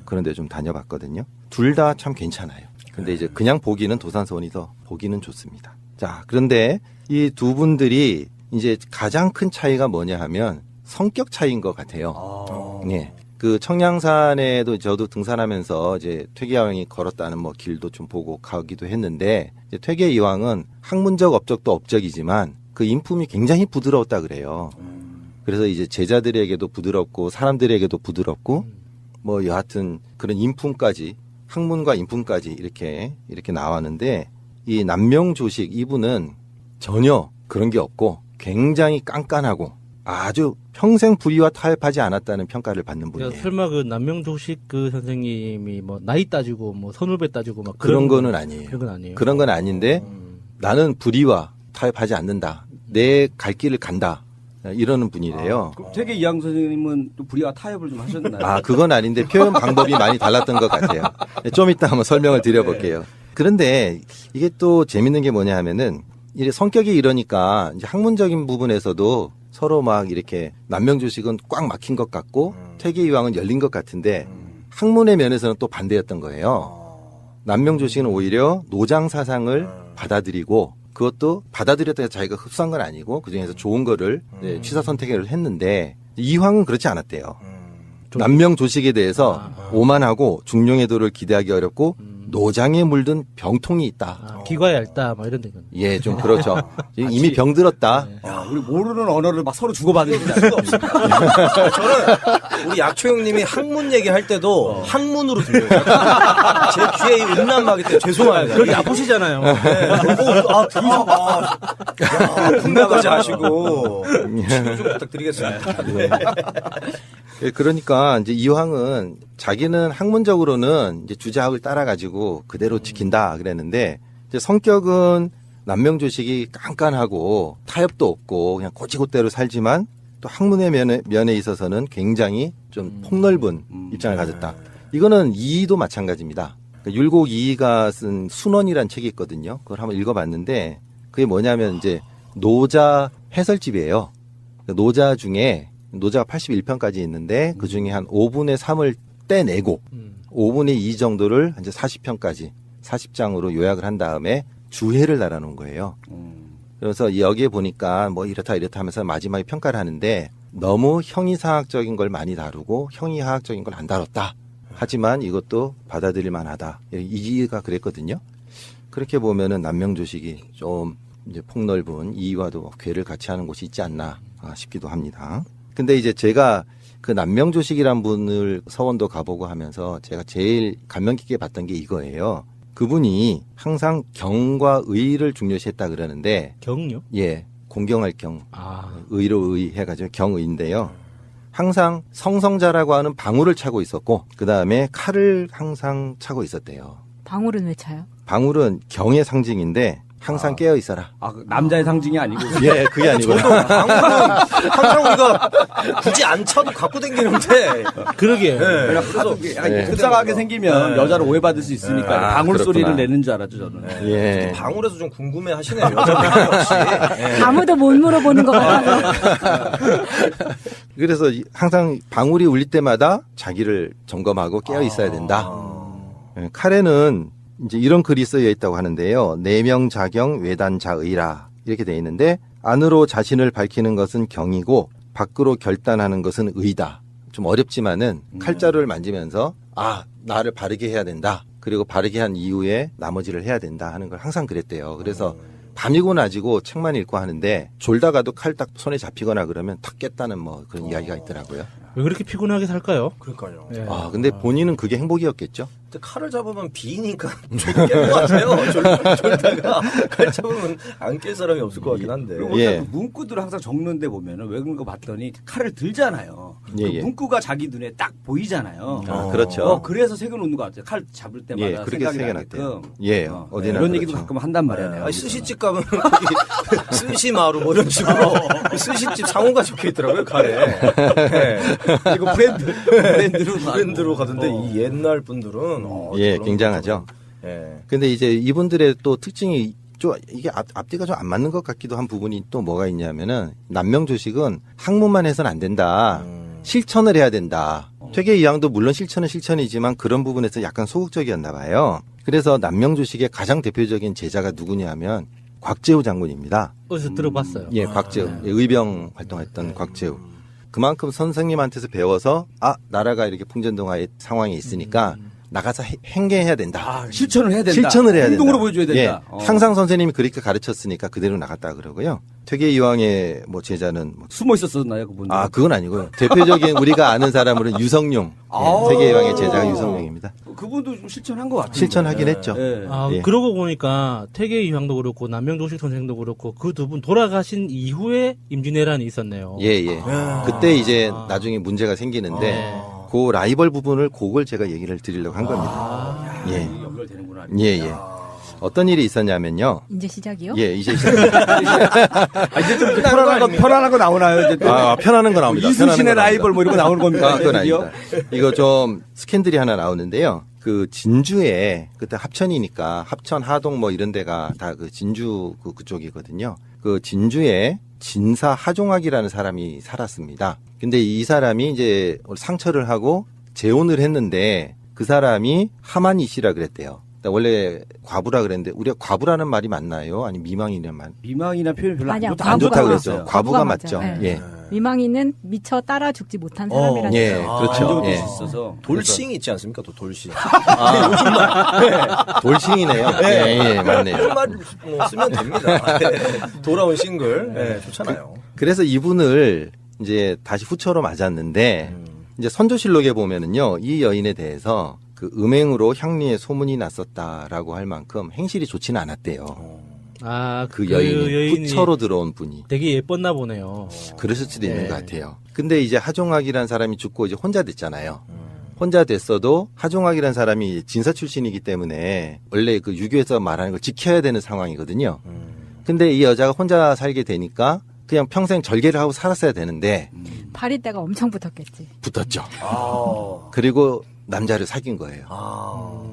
그런 데 좀 다녀봤거든요. 둘 다 참 괜찮아요. 근데 이제 그냥 보기는 도산서원이 더 보기는 좋습니다. 자, 그런데 이 두 분들이 이제 가장 큰 차이가 뭐냐 하면 성격 차이인 것 같아요. 네. 그 청량산에도 저도 등산하면서 이제 퇴계 이황이 걸었다는 뭐 길도 좀 보고 가기도 했는데, 이제 퇴계 이황은 학문적 업적도 업적이지만 그 인품이 굉장히 부드러웠다 그래요. 그래서 이제 제자들에게도 부드럽고 사람들에게도 부드럽고 뭐 여하튼 그런 인품까지, 학문과 인품까지 이렇게 나왔는데, 이 남명조식 이분은 전혀 그런 게 없고 굉장히 깐깐하고 아주 평생 불의와 타협하지 않았다는 평가를 받는 분이에요. 설마 그 남명조식 그 선생님이 뭐 나이 따지고 뭐 선후배 따지고 막 그런 거는 아니에요. 그런 건 아니에요. 그런 건 아닌데 나는 불의와 타협하지 않는다. 내 갈 길을 간다. 이러는 분이래요. 퇴계 이황 선생님은 또 불의와 타협을 좀 하셨나요? 그건 아닌데 표현 방법이 많이 달랐던 것 같아요. 좀 이따 한번 설명을 드려볼게요. 그런데 이게 또 재밌는 게 뭐냐 하면은 이게 성격이 이러니까 이제 학문적인 부분에서도 서로 막 이렇게 남명조식은 꽉 막힌 것 같고 퇴계 이황은 열린 것 같은데 학문의 면에서는 또 반대였던 거예요. 남명조식은 오히려 노장 사상을 받아들이고 그것도 받아들였다고 해서 자기가 흡수한 건 아니고 그중에서 좋은 거를 취사 선택을 했는데 이황은 그렇지 않았대요. 남명조식에 대해서 오만하고 중용의 도를 기대하기 어렵고 노장에 물든 병통이 있다. 기가 얇다, 막 이런 데는. 예, 좀 그렇죠. 이미 병들었다. 야, 우리 모르는 언어를 막 서로 주고받으니까. 저는 우리 약초 형님이 학문 얘기할 때도 학문으로 들려요. 제 귀에 이 음란마기 때문에 죄송합니다. 그렇게 아프시잖아요. 분가하지 마시고 좀 부탁드리겠습니다. 예, 그러니까 이제 이황은 자기는 학문적으로는 이제 주자학을 따라가지고 그대로 지킨다 그랬는데 이제 성격은 남명조식이 깐깐하고 타협도 없고 그냥 고지고대로 살지만 또 학문의 면에 있어서는 굉장히 좀 폭넓은 입장을 가졌다. 이거는 이이도 마찬가지입니다. 그러니까 율곡 이이가 쓴 순원이라는 책이 있거든요. 그걸 한번 읽어봤는데 그게 뭐냐면 이제 노자 해설집이에요. 노자 중에 노자가 81편까지 있는데 그 중에 한 5분의 3을 떼내고 5분의 2 정도를 이제 40편까지 40장으로 요약을 한 다음에 주해를 달아놓은 거예요. 그래서 여기에 보니까 뭐 이렇다 하면서 마지막에 평가를 하는데 너무 형이상학적인 걸 많이 다루고 형이하학적인 걸 안 다뤘다. 하지만 이것도 받아들일 만하다. 이가 그랬거든요. 그렇게 보면은 남명조식이 좀 이제 폭넓은 이와도 괴를 같이 하는 곳이 있지 않나 싶기도 합니다. 근데 이제 제가 그 남명조식이란 분을 서원도 가보고 하면서 제가 제일 감명 깊게 봤던 게 이거예요. 그분이 항상 경과 의를 중요시했다 그러는데 경요? 예, 공경할 경, 의로 의 해가지고 경의인데요. 항상 성성자라고 하는 방울을 차고 있었고 그 다음에 칼을 항상 차고 있었대요. 방울은 왜 차요? 방울은 경의 상징인데 항상 깨어 있어라. 남자의 상징이 아니고. 예, 그게 아니고. 저도 방울은 항상 우리가 굳이 안 쳐도 갖고 다니는데. 그러게. 네. 그래서 불쌍하게 생기면 여자를 오해받을 수 있으니까 방울 그렇구나. 소리를 내는 줄 알았죠, 저는. 예. 방울에서 좀 궁금해 하시네요. 여자분들 역시. 네. 아무도 못 물어보는 것 같아서. 그래서 항상 방울이 울릴 때마다 자기를 점검하고 깨어 있어야 된다. 예, 칼에는 이제 이런 글이 쓰여 있다고 하는데요. 내명자경 외단자의라 이렇게 돼 있는데 안으로 자신을 밝히는 것은 경이고 밖으로 결단하는 것은 의다. 좀 어렵지만은 칼자루를 만지면서 나를 바르게 해야 된다. 그리고 바르게 한 이후에 나머지를 해야 된다 하는 걸 항상 그랬대요. 그래서 밤이고 낮이고 책만 읽고 하는데 졸다가도 칼 딱 손에 잡히거나 그러면 탁 깼다는 뭐 그런 이야기가 있더라고요. 왜 그렇게 피곤하게 살까요? 그러니까요. 예. 근데 본인은 그게 행복이었겠죠? 근데 칼을 잡으면 비니까 저도 깰 것 같아요. 졸다가 칼 잡으면 안 깰 사람이 없을 것 같긴 한데. 그리고 원래 그 문구들을 항상 적는데 보면은 왜 그런 거 봤더니 칼을 들잖아요. 그 문구가 자기 눈에 딱 보이잖아요. 그렇죠. 그래서 새겨놓는 것 같아요. 칼 잡을 때마다 그렇게 생각이 새겨놨대요. 나게끔. 예, 어디나 이런 그렇죠. 얘기도 가끔 한단 말이에요. 내가. 스시집 가면 스시마루 뭐 이런 식으로 스시집 상호가 적혀 있더라고요 칼에. 네. 그리고 브랜드로 가던데 이 옛날 분들은 예, 굉장하죠. 예. 근데 이제 이분들의 또 특징이 좀 이게 앞뒤가 좀 안 맞는 것 같기도 한 부분이 또 뭐가 있냐면은 남명조식은 학문만 해서는 안 된다. 실천을 해야 된다. 퇴계 이황도 물론 실천은 실천이지만 그런 부분에서 약간 소극적이었나 봐요. 그래서 남명조식의 가장 대표적인 제자가 누구냐면 곽재우 장군입니다. 어디서 들어봤어요. 예, 곽재우. 예, 의병 활동했던 곽재우. 그만큼 선생님한테서 배워서 나라가 이렇게 풍전등화의 상황에 있으니까 나가서 행계해야 된다. 실천을 해야 된다. 실천을 해야 된다. 행동으로 보여줘야 된다. 예, 항상 선생님이 그렇게 가르쳤으니까 그대로 나갔다 그러고요. 퇴계 이황의 뭐 제자는 숨어 있었었나요, 그분? 그건 아니고요. 대표적인 우리가 아는 사람으로는 유성룡. 퇴계 이황의 제자가 유성룡입니다. 그분도 좀 실천한 것 같아요. 실천하긴 했죠. 예. 그러고 보니까 퇴계 이황도 그렇고 남명조식 선생도 그렇고 그 두 분 돌아가신 이후에 임진왜란이 있었네요. 예. 그때 이제 나중에 문제가 생기는데 그 라이벌 부분을 그걸 제가 얘기를 드리려고 한 겁니다. 예. 연결되는구나. 예. 어떤 일이 있었냐면요. 이제 시작이요? 예, 이제 이제 좀 편안한 거 나오나요? 이제 편안한 거 나옵니다. 이순신의 라이벌 뭐 이런 거 나오는 겁니까? 그건 아닙니다. 이거 좀 스캔들이 하나 나오는데요. 그 진주에 그때 합천이니까 합천 하동 뭐 이런 데가 다 그 진주 그쪽이거든요. 그 진주에 진사 하종학이라는 사람이 살았습니다. 근데 이 사람이 이제 상처를 하고 재혼을 했는데 그 사람이 하만이 씨라 그랬대요. 원래 과부라 그랬는데 우리가 과부라는 말이 맞나요? 아니 미망이란 말? 미망이나 표현 별로 아니요, 안 좋다고 그랬죠. 맞아요. 과부가 맞죠. 맞아요. 예. 미망이는 미처 따라 죽지 못한 사람이라는 예, 거죠. 그렇죠. 예. 있어서 돌싱이 있지 않습니까? 또 돌싱. 돌싱이네요. 예, 예, 맞네요. 그 말 쓰면 됩니다. 돌아온 싱글. 네, 좋잖아요. 그래서 이분을 이제 다시 후처로 맞았는데 이제 선조실록에 보면은요 이 여인에 대해서 그 음행으로 향리에 소문이 났었다라고 할 만큼 행실이 좋지는 않았대요. 아, 그 여인이 후처로 들어온 분이 되게 예뻤나 보네요. 그랬을 수도 있는 것 같아요. 근데 이제 하종학이라는 사람이 죽고 이제 혼자 됐잖아요. 혼자 됐어도 하종학이라는 사람이 진사 출신이기 때문에 원래 그 유교에서 말하는 걸 지켜야 되는 상황이거든요. 근데 이 여자가 혼자 살게 되니까 그냥 평생 절개를 하고 살았어야 되는데 파리떼가 엄청 붙었겠지. 붙었죠. 그리고 남자를 사귄 거예요.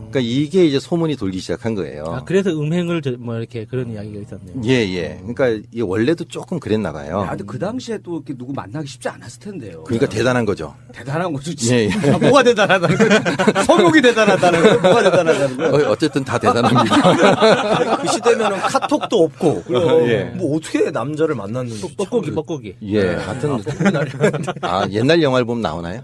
그러니까 이게 이제 소문이 돌기 시작한 거예요. 아, 그래서 음행을 뭐 이렇게 그런 이야기가 있었네요. 예, 예. 그러니까 이게 원래도 조금 그랬나 봐요. 야, 근데 그 당시에 또 이렇게 누구 만나기 쉽지 않았을 텐데요. 그러니까 대단한 거죠. 대단한 거죠. 예, 예. 뭐가 대단하다는 거예요? 성욕이 대단하다는 거예요? 뭐가 대단하다는 거예요? 어쨌든 다 대단합니다. 그 시대면은 카톡도 없고. 예. 뭐 어떻게 남자를 만났는지. 뻐꾸기. 예, 하여튼 옛날 영화를 보면 나오나요?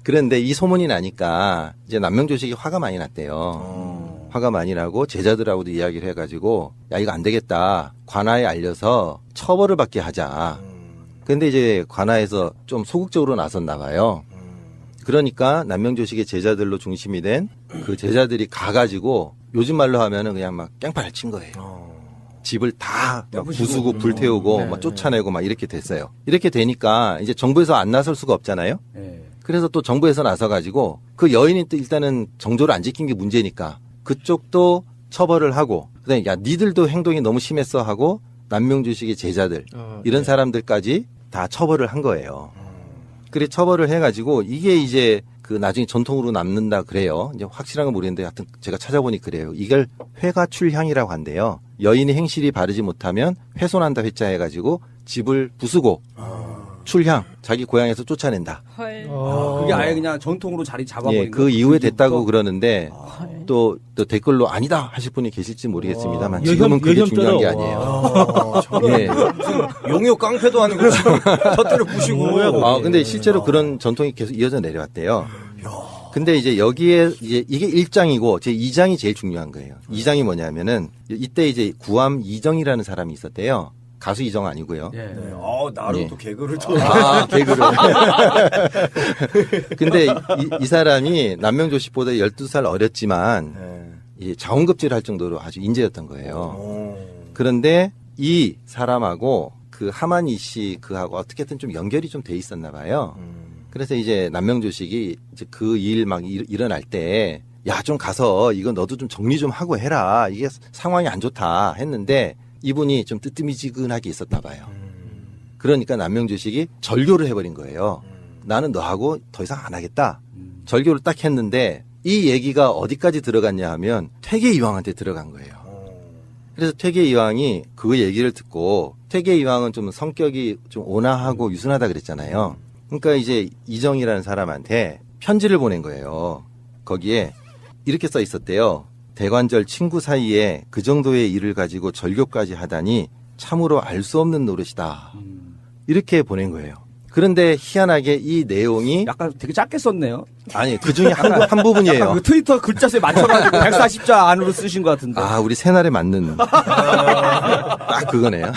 그런데 이 소문이 나니까 이제 남명조식이 화가 많이 났대요. 화가 많이 나고 제자들하고도 이야기를 해가지고 야 이거 안 되겠다. 관아에 알려서 처벌을 받게 하자. 근데 이제 관아에서 좀 소극적으로 나섰나 봐요. 그러니까 남명조식의 제자들로 중심이 된 그 제자들이 가가지고 요즘 말로 하면은 그냥 막 깽판을 친 거예요. 집을 다 부수고 불태우고 막 쫓아내고 막 이렇게 됐어요. 이렇게 되니까 이제 정부에서 안 나설 수가 없잖아요. 그래서 또 정부에서 나서가지고 그 여인이 또 일단은 정조를 안 지킨 게 문제니까 그쪽도 처벌을 하고 그다음에 야 니들도 행동이 너무 심했어 하고 남명주식의 제자들 이런 사람들까지 다 처벌을 한 거예요. 그래 처벌을 해가지고 이게 이제 그 나중에 전통으로 남는다 그래요. 이제 확실한 건 모르겠는데 하여튼 제가 찾아보니 그래요. 이걸 회가출향이라고 한대요. 여인의 행실이 바르지 못하면 훼손한다 회자해가지고 집을 부수고 출향 자기 고향에서 쫓아낸다. 그게 아예 그냥 전통으로 자리 잡아버린 예, 그 이후에 됐다고 그러는데 또 댓글로 아니다 하실 분이 계실지 모르겠습니다만 지금은 그게 중요한 게 아니에요. 예. 용역 깡패도 아니고 지금 젖들을 부시고. 근데 실제로 그런 전통이 계속 이어져 내려왔대요. 근데 이제 여기에 이제 이게 1장이고 제 2장이 제일 중요한 거예요. 2장이 뭐냐면은 이때 이제 구암 이정이라는 사람이 있었대요. 가수 이정 아니고요. 나름 또 개그를 또. 개그를. 근데 이 사람이 남명조식보다 12살 어렸지만 이 자원급제를 할 정도로 아주 인재였던 거예요. 그런데 이 사람하고 그 하만이 씨 그하고 어떻게든 좀 연결이 좀 돼 있었나 봐요. 그래서 이제 남명조식이 이제 그 일 막 일어날 때 야, 좀 가서 이거 너도 좀 정리 좀 하고 해라. 이게 상황이 안 좋다 했는데 이분이 좀 뜨뜨미지근하게 있었나 봐요. 그러니까 남명주식이 절교를 해버린 거예요. 나는 너하고 더 이상 안 하겠다. 절교를 딱 했는데 이 얘기가 어디까지 들어갔냐 하면 퇴계이왕한테 들어간 거예요. 그래서 퇴계이왕이 그 얘기를 듣고 퇴계이왕은 좀 성격이 좀 온화하고 유순하다 그랬잖아요. 그러니까 이제 이정이라는 사람한테 편지를 보낸 거예요. 거기에 이렇게 써 있었대요. 대관절 친구 사이에 그 정도의 일을 가지고 절교까지 하다니 참으로 알 수 없는 노릇이다. 이렇게 보낸 거예요. 그런데 희한하게 이 내용이 약간 되게 짧게 썼네요. 아니 그 중에 한 부분이에요. 그 트위터 글자수에 맞춰가지고 140자 안으로 쓰신 것 같은데. 우리 새날에 맞는 딱 그거네요.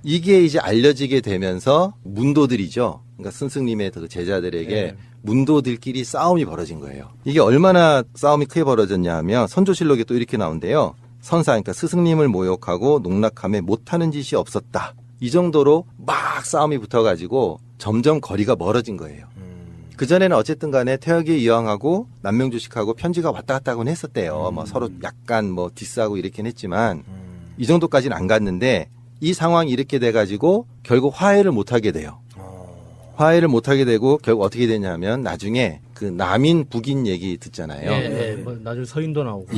이게 이제 알려지게 되면서 문도들이죠. 그러니까 스승님의 그 제자들에게 문도들끼리 싸움이 벌어진 거예요. 이게 얼마나 싸움이 크게 벌어졌냐 하면 선조실록에 또 이렇게 나온대요. 선사, 그러니까 스승님을 모욕하고 농락함에 못하는 짓이 없었다. 이 정도로 막 싸움이 붙어가지고 점점 거리가 멀어진 거예요. 그전에는 어쨌든 간에 태학의 이왕하고 남명주식하고 편지가 왔다 갔다 하곤 했었대요. 뭐 서로 약간 뭐 디스하고 이렇긴 했지만 이 정도까지는 안 갔는데 이 상황이 이렇게 돼가지고 결국 화해를 못하게 돼요. 화해를 못하게 되고 결국 어떻게 되냐면 나중에 그 남인 북인 얘기 듣잖아요. 뭐 나중에 서인도 나오고.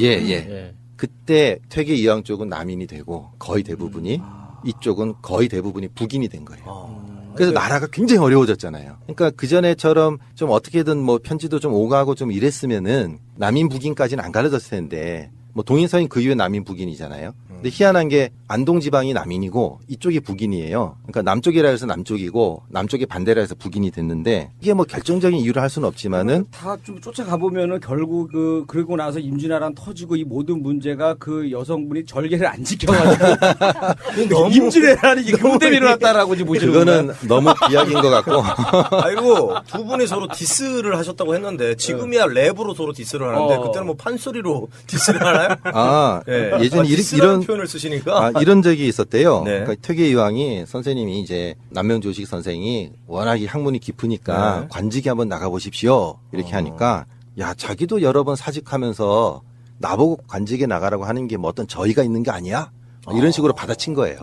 그때 퇴계 이왕 쪽은 남인이 되고 거의 대부분이 이쪽은 거의 대부분이 북인이 된 거예요. 그래서 나라가 굉장히 어려워졌잖아요. 그러니까 그전에처럼 좀 어떻게든 뭐 편지도 좀 오가고 좀 이랬으면은 남인 북인까지는 안 갈라졌을 텐데 뭐 동인 서인 그 이후에 남인 북인이잖아요. 근데 희한한 게 안동 지방이 남인이고 이쪽이 북인이에요. 그러니까 남쪽이라 해서 남쪽이고 남쪽이 반대라 해서 북인이 됐는데 이게 뭐 결정적인 이유를 할 수는 없지만은 다 좀 쫓아가 보면은 결국 그러고 나서 임진왜란 터지고 이 모든 문제가 그 여성분이 절개를 안 지켜가지고 너무 임진왜란이 이게 그것 때문에 일어났다라고 지금 보시는 그거는 건가요? 너무 비약인 것 같고. 아이고 두 분이 서로 디스를 하셨다고 했는데 지금이야 랩으로 서로 디스를 하는데 그때는 뭐 판소리로 디스를 하나요? 아, 네. 예전에 디스라는 이런 표현을 쓰시니까 이런 적이 있었대요. 네. 그러니까 퇴계 이황이 선생님이 이제 남명조식 선생이 워낙에 학문이 깊으니까 네. 관직에 한번 나가보십시오. 이렇게 하니까 야 자기도 여러 번 사직하면서 나보고 관직에 나가라고 하는 게 뭐 어떤 저의가 있는 게 아니야? 이런 식으로 받아친 거예요.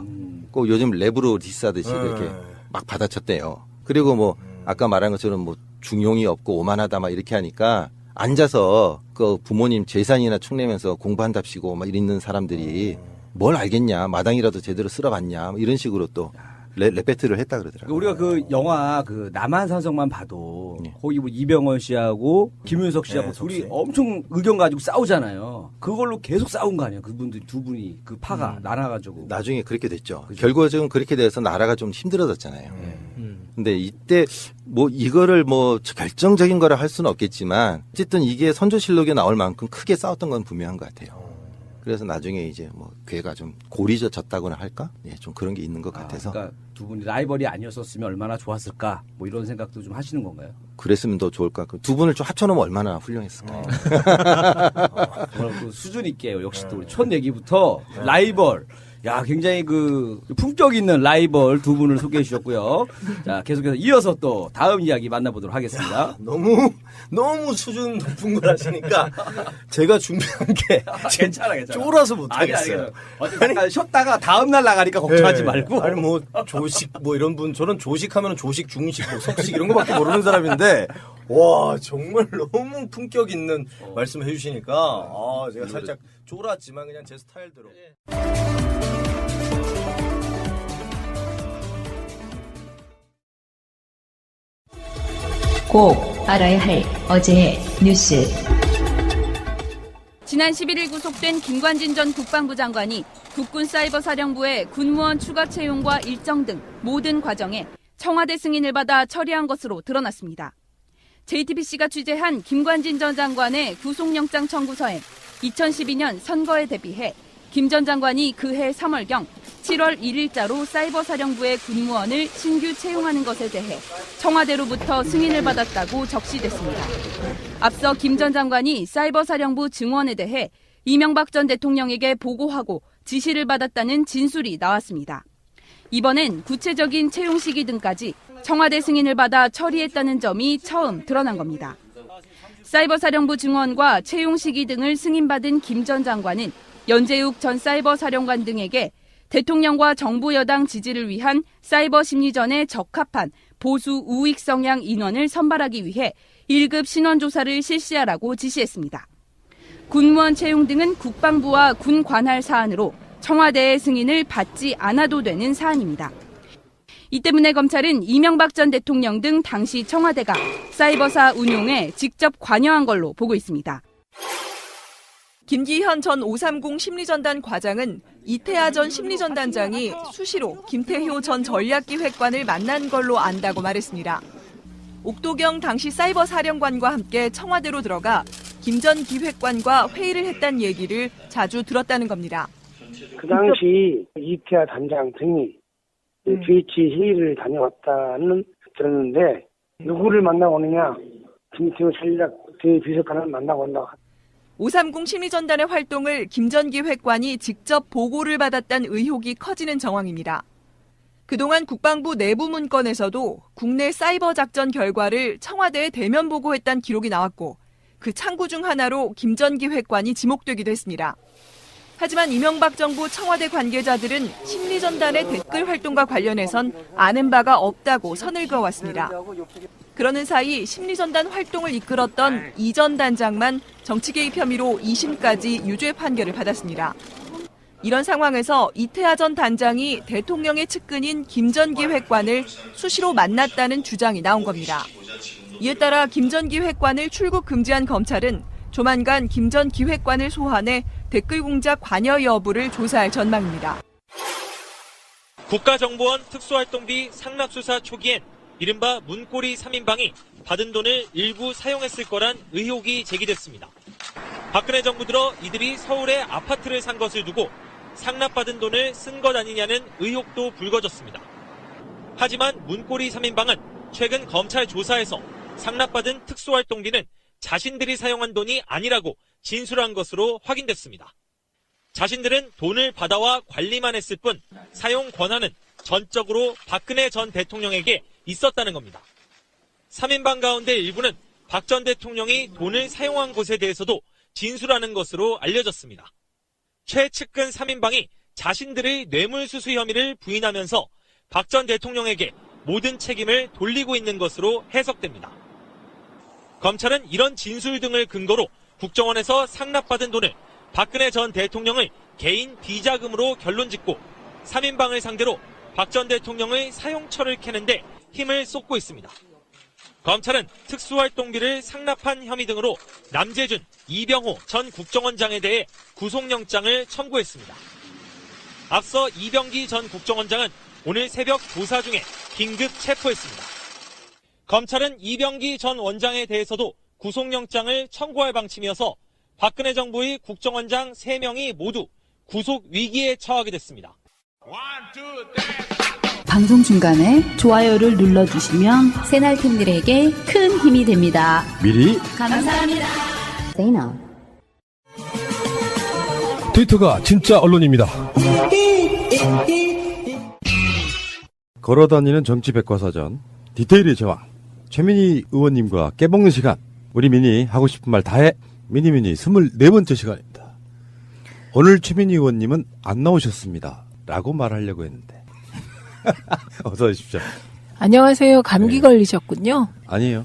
꼭 요즘 랩으로 디스하듯이 이렇게 막 받아쳤대요. 그리고 뭐 아까 말한 것처럼 뭐 중용이 없고 오만하다 막 이렇게 하니까 앉아서 그 부모님 재산이나 축내면서 공부한답시고 막 이러는 사람들이 뭘 알겠냐, 마당이라도 제대로 쓸어봤냐, 이런 식으로 또 랩 배틀을 했다 그러더라고요. 우리가 그 영화 그 남한산성만 봐도 거기 뭐 이병헌 씨하고 김윤석 씨하고 둘이 엄청 의견 가지고 싸우잖아요. 그걸로 계속 싸운 거 아니에요? 그분들 두 분이 그 파가 나눠가지고. 나중에 그렇게 됐죠. 결국은 그렇게 돼서 나라가 좀 힘들어졌잖아요. 근데 이때 뭐 이거를 뭐 결정적인 거라 할 수는 없겠지만 어쨌든 이게 선조실록에 나올 만큼 크게 싸웠던 건 분명한 것 같아요. 그래서 나중에 이제 뭐 괴가 좀 고리졌다고나 할까? 예, 좀 그런 게 있는 것 같아서. 그러니까 두 분이 라이벌이 아니었었으면 얼마나 좋았을까? 뭐 이런 생각도 좀 하시는 건가요? 그랬으면 더 좋을 것 같고 두 분을 좀 합쳐놓으면 얼마나 훌륭했을까요? 정말 그 수준 있게 역시 또 우리 첫 얘기부터 라이벌. 야, 굉장히 그 품격 있는 라이벌 두 분을 소개해 주셨고요. 자, 계속해서 이어서 또 다음 이야기 만나보도록 하겠습니다. 너무 수준 높은 걸 하시니까 제가 준비한 게 괜찮아. 쫄아서 못하겠어요. 아니, 쉬었다가 다음날 나가니까 걱정하지 네. 말고. 아니 뭐 조식 뭐 이런 분 저는 조식하면 조식, 중식, 뭐 석식 이런 거밖에 모르는 사람인데 와 정말 너무 품격 있는 말씀을 해주시니까 제가 살짝 쫄았지만 그냥 제 스타일대로. 꼭 알아야 할 어제의 뉴스. 지난 11일 구속된 김관진 전 국방부 장관이 국군사이버사령부의 군무원 추가 채용과 일정 등 모든 과정에 청와대 승인을 받아 처리한 것으로 드러났습니다. JTBC가 취재한 김관진 전 장관의 구속영장 청구서엔 2012년 선거에 대비해 김 전 장관이 그해 3월경 7월 1일자로 사이버사령부의 군무원을 신규 채용하는 것에 대해 청와대로부터 승인을 받았다고 적시됐습니다. 앞서 김 전 장관이 사이버사령부 증원에 대해 이명박 전 대통령에게 보고하고 지시를 받았다는 진술이 나왔습니다. 이번엔 구체적인 채용 시기 등까지 청와대 승인을 받아 처리했다는 점이 처음 드러난 겁니다. 사이버사령부 증원과 채용 시기 등을 승인받은 김 전 장관은 연재욱 전 사이버사령관 등에게 대통령과 정부 여당 지지를 위한 사이버 심리전에 적합한 보수 우익 성향 인원을 선발하기 위해 1급 신원조사를 실시하라고 지시했습니다. 군무원 채용 등은 국방부와 군 관할 사안으로 청와대의 승인을 받지 않아도 되는 사안입니다. 이 때문에 검찰은 이명박 전 대통령 등 당시 청와대가 사이버사 운용에 직접 관여한 걸로 보고 있습니다. 김기현 전 530 심리전단 과장은 이태하 전 심리전단장이 수시로 김태효 전 전략기획관을 만난 걸로 안다고 말했습니다. 옥도경 당시 사이버사령관과 함께 청와대로 들어가 김 전 기획관과 회의를 했다는 얘기를 자주 들었다는 겁니다. 그 당시 이태하 단장 등이 GH 회의를 다녀왔다는 들었는데 누구를 만나고 오느냐? 김태효 전략 비서관을 만나고 온다고. 530 심리전단의 활동을 김 전 기획관이 직접 보고를 받았다는 의혹이 커지는 정황입니다. 그동안 국방부 내부 문건에서도 국내 사이버 작전 결과를 청와대에 대면 보고했다는 기록이 나왔고 그 창구 중 하나로 김 전 기획관이 지목되기도 했습니다. 하지만 이명박 정부 청와대 관계자들은 심리전단의 댓글 활동과 관련해선 아는 바가 없다고 선을 그어왔습니다. 그러는 사이 심리전단 활동을 이끌었던 이 전 단장만 정치 개입 혐의로 2심까지 유죄 판결을 받았습니다. 이런 상황에서 이태하 전 단장이 대통령의 측근인 김전기 회관을 수시로 만났다는 주장이 나온 겁니다. 이에 따라 김전기 회관을 출국 금지한 검찰은 조만간 김전기 회관을 소환해 댓글 공작 관여 여부를 조사할 전망입니다. 국가정보원 특수활동비 상납수사 초기엔 이른바 문고리 3인방이 받은 돈을 일부 사용했을 거란 의혹이 제기됐습니다. 박근혜 정부 들어 이들이 서울에 아파트를 산 것을 두고 상납받은 돈을 쓴 것 아니냐는 의혹도 불거졌습니다. 하지만 문고리 3인방은 최근 검찰 조사에서 상납받은 특수활동비는 자신들이 사용한 돈이 아니라고 진술한 것으로 확인됐습니다. 자신들은 돈을 받아와 관리만 했을 뿐 사용 권한은 전적으로 박근혜 전 대통령에게 있었다는 겁니다. 3인방 가운데 일부는 박 전 대통령이 돈을 사용한 것에 대해서도 진술하는 것으로 알려졌습니다. 최측근 3인방이 자신들의 뇌물수수 혐의를 부인하면서 박 전 대통령에게 모든 책임을 돌리고 있는 것으로 해석됩니다. 검찰은 이런 진술 등을 근거로 국정원에서 상납받은 돈을 박근혜 전 대통령의 개인 비자금으로 결론짓고 3인방을 상대로 박 전 대통령의 사용처를 캐는데 힘을 쏟고 있습니다. 검찰은 특수활동비를 상납한 혐의 등으로 남재준, 이병호 전 국정원장에 대해 구속영장을 청구했습니다. 앞서 이병기 전 국정원장은 오늘 새벽 조사 중에 긴급 체포했습니다. 검찰은 이병기 전 원장에 대해서도 구속영장을 청구할 방침이어서 박근혜 정부의 국정원장 3명이 모두 구속 위기에 처하게 됐습니다. 방송 중간에 좋아요를 눌러주시면 새날팀들에게 큰 힘이 됩니다. 미리 감사합니다. 트위터가 진짜 언론입니다. 걸어다니는 정치 백과사전 디테일의 제왕 최민희 의원님과 깨먹는 시간. 우리 미니 하고 싶은 말 다해. 미니미니 24번째 시간입니다. 오늘 최민희 의원님은 안 나오셨습니다. 라고 말하려고 했는데. 어서 오십시오. 안녕하세요. 감기 걸리셨군요. 아니에요.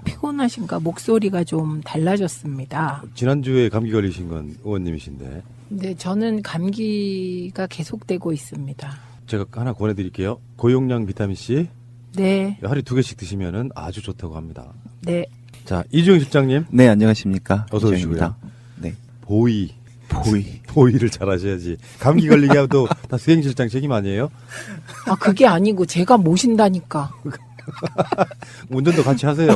피곤하신가? 목소리가 좀 달라졌습니다. 지난주에 감기 걸리신 건 의원님이신데. 근데 저는 감기가 계속되고 있습니다. 제가 하나 권해드릴게요. 고용량 비타민C. 네. 하루에 2개씩 드시면은 아주 좋다고 합니다. 네. 자, 이주영 실장님. 네, 안녕하십니까. 어서 이주영입니다. 오시고요. 네. 보이를 잘 하셔야지. 감기 걸리게 하면 다 수행실장 책임 아니에요? 그게 아니고 제가 모신다니까. 운전도 같이 하세요.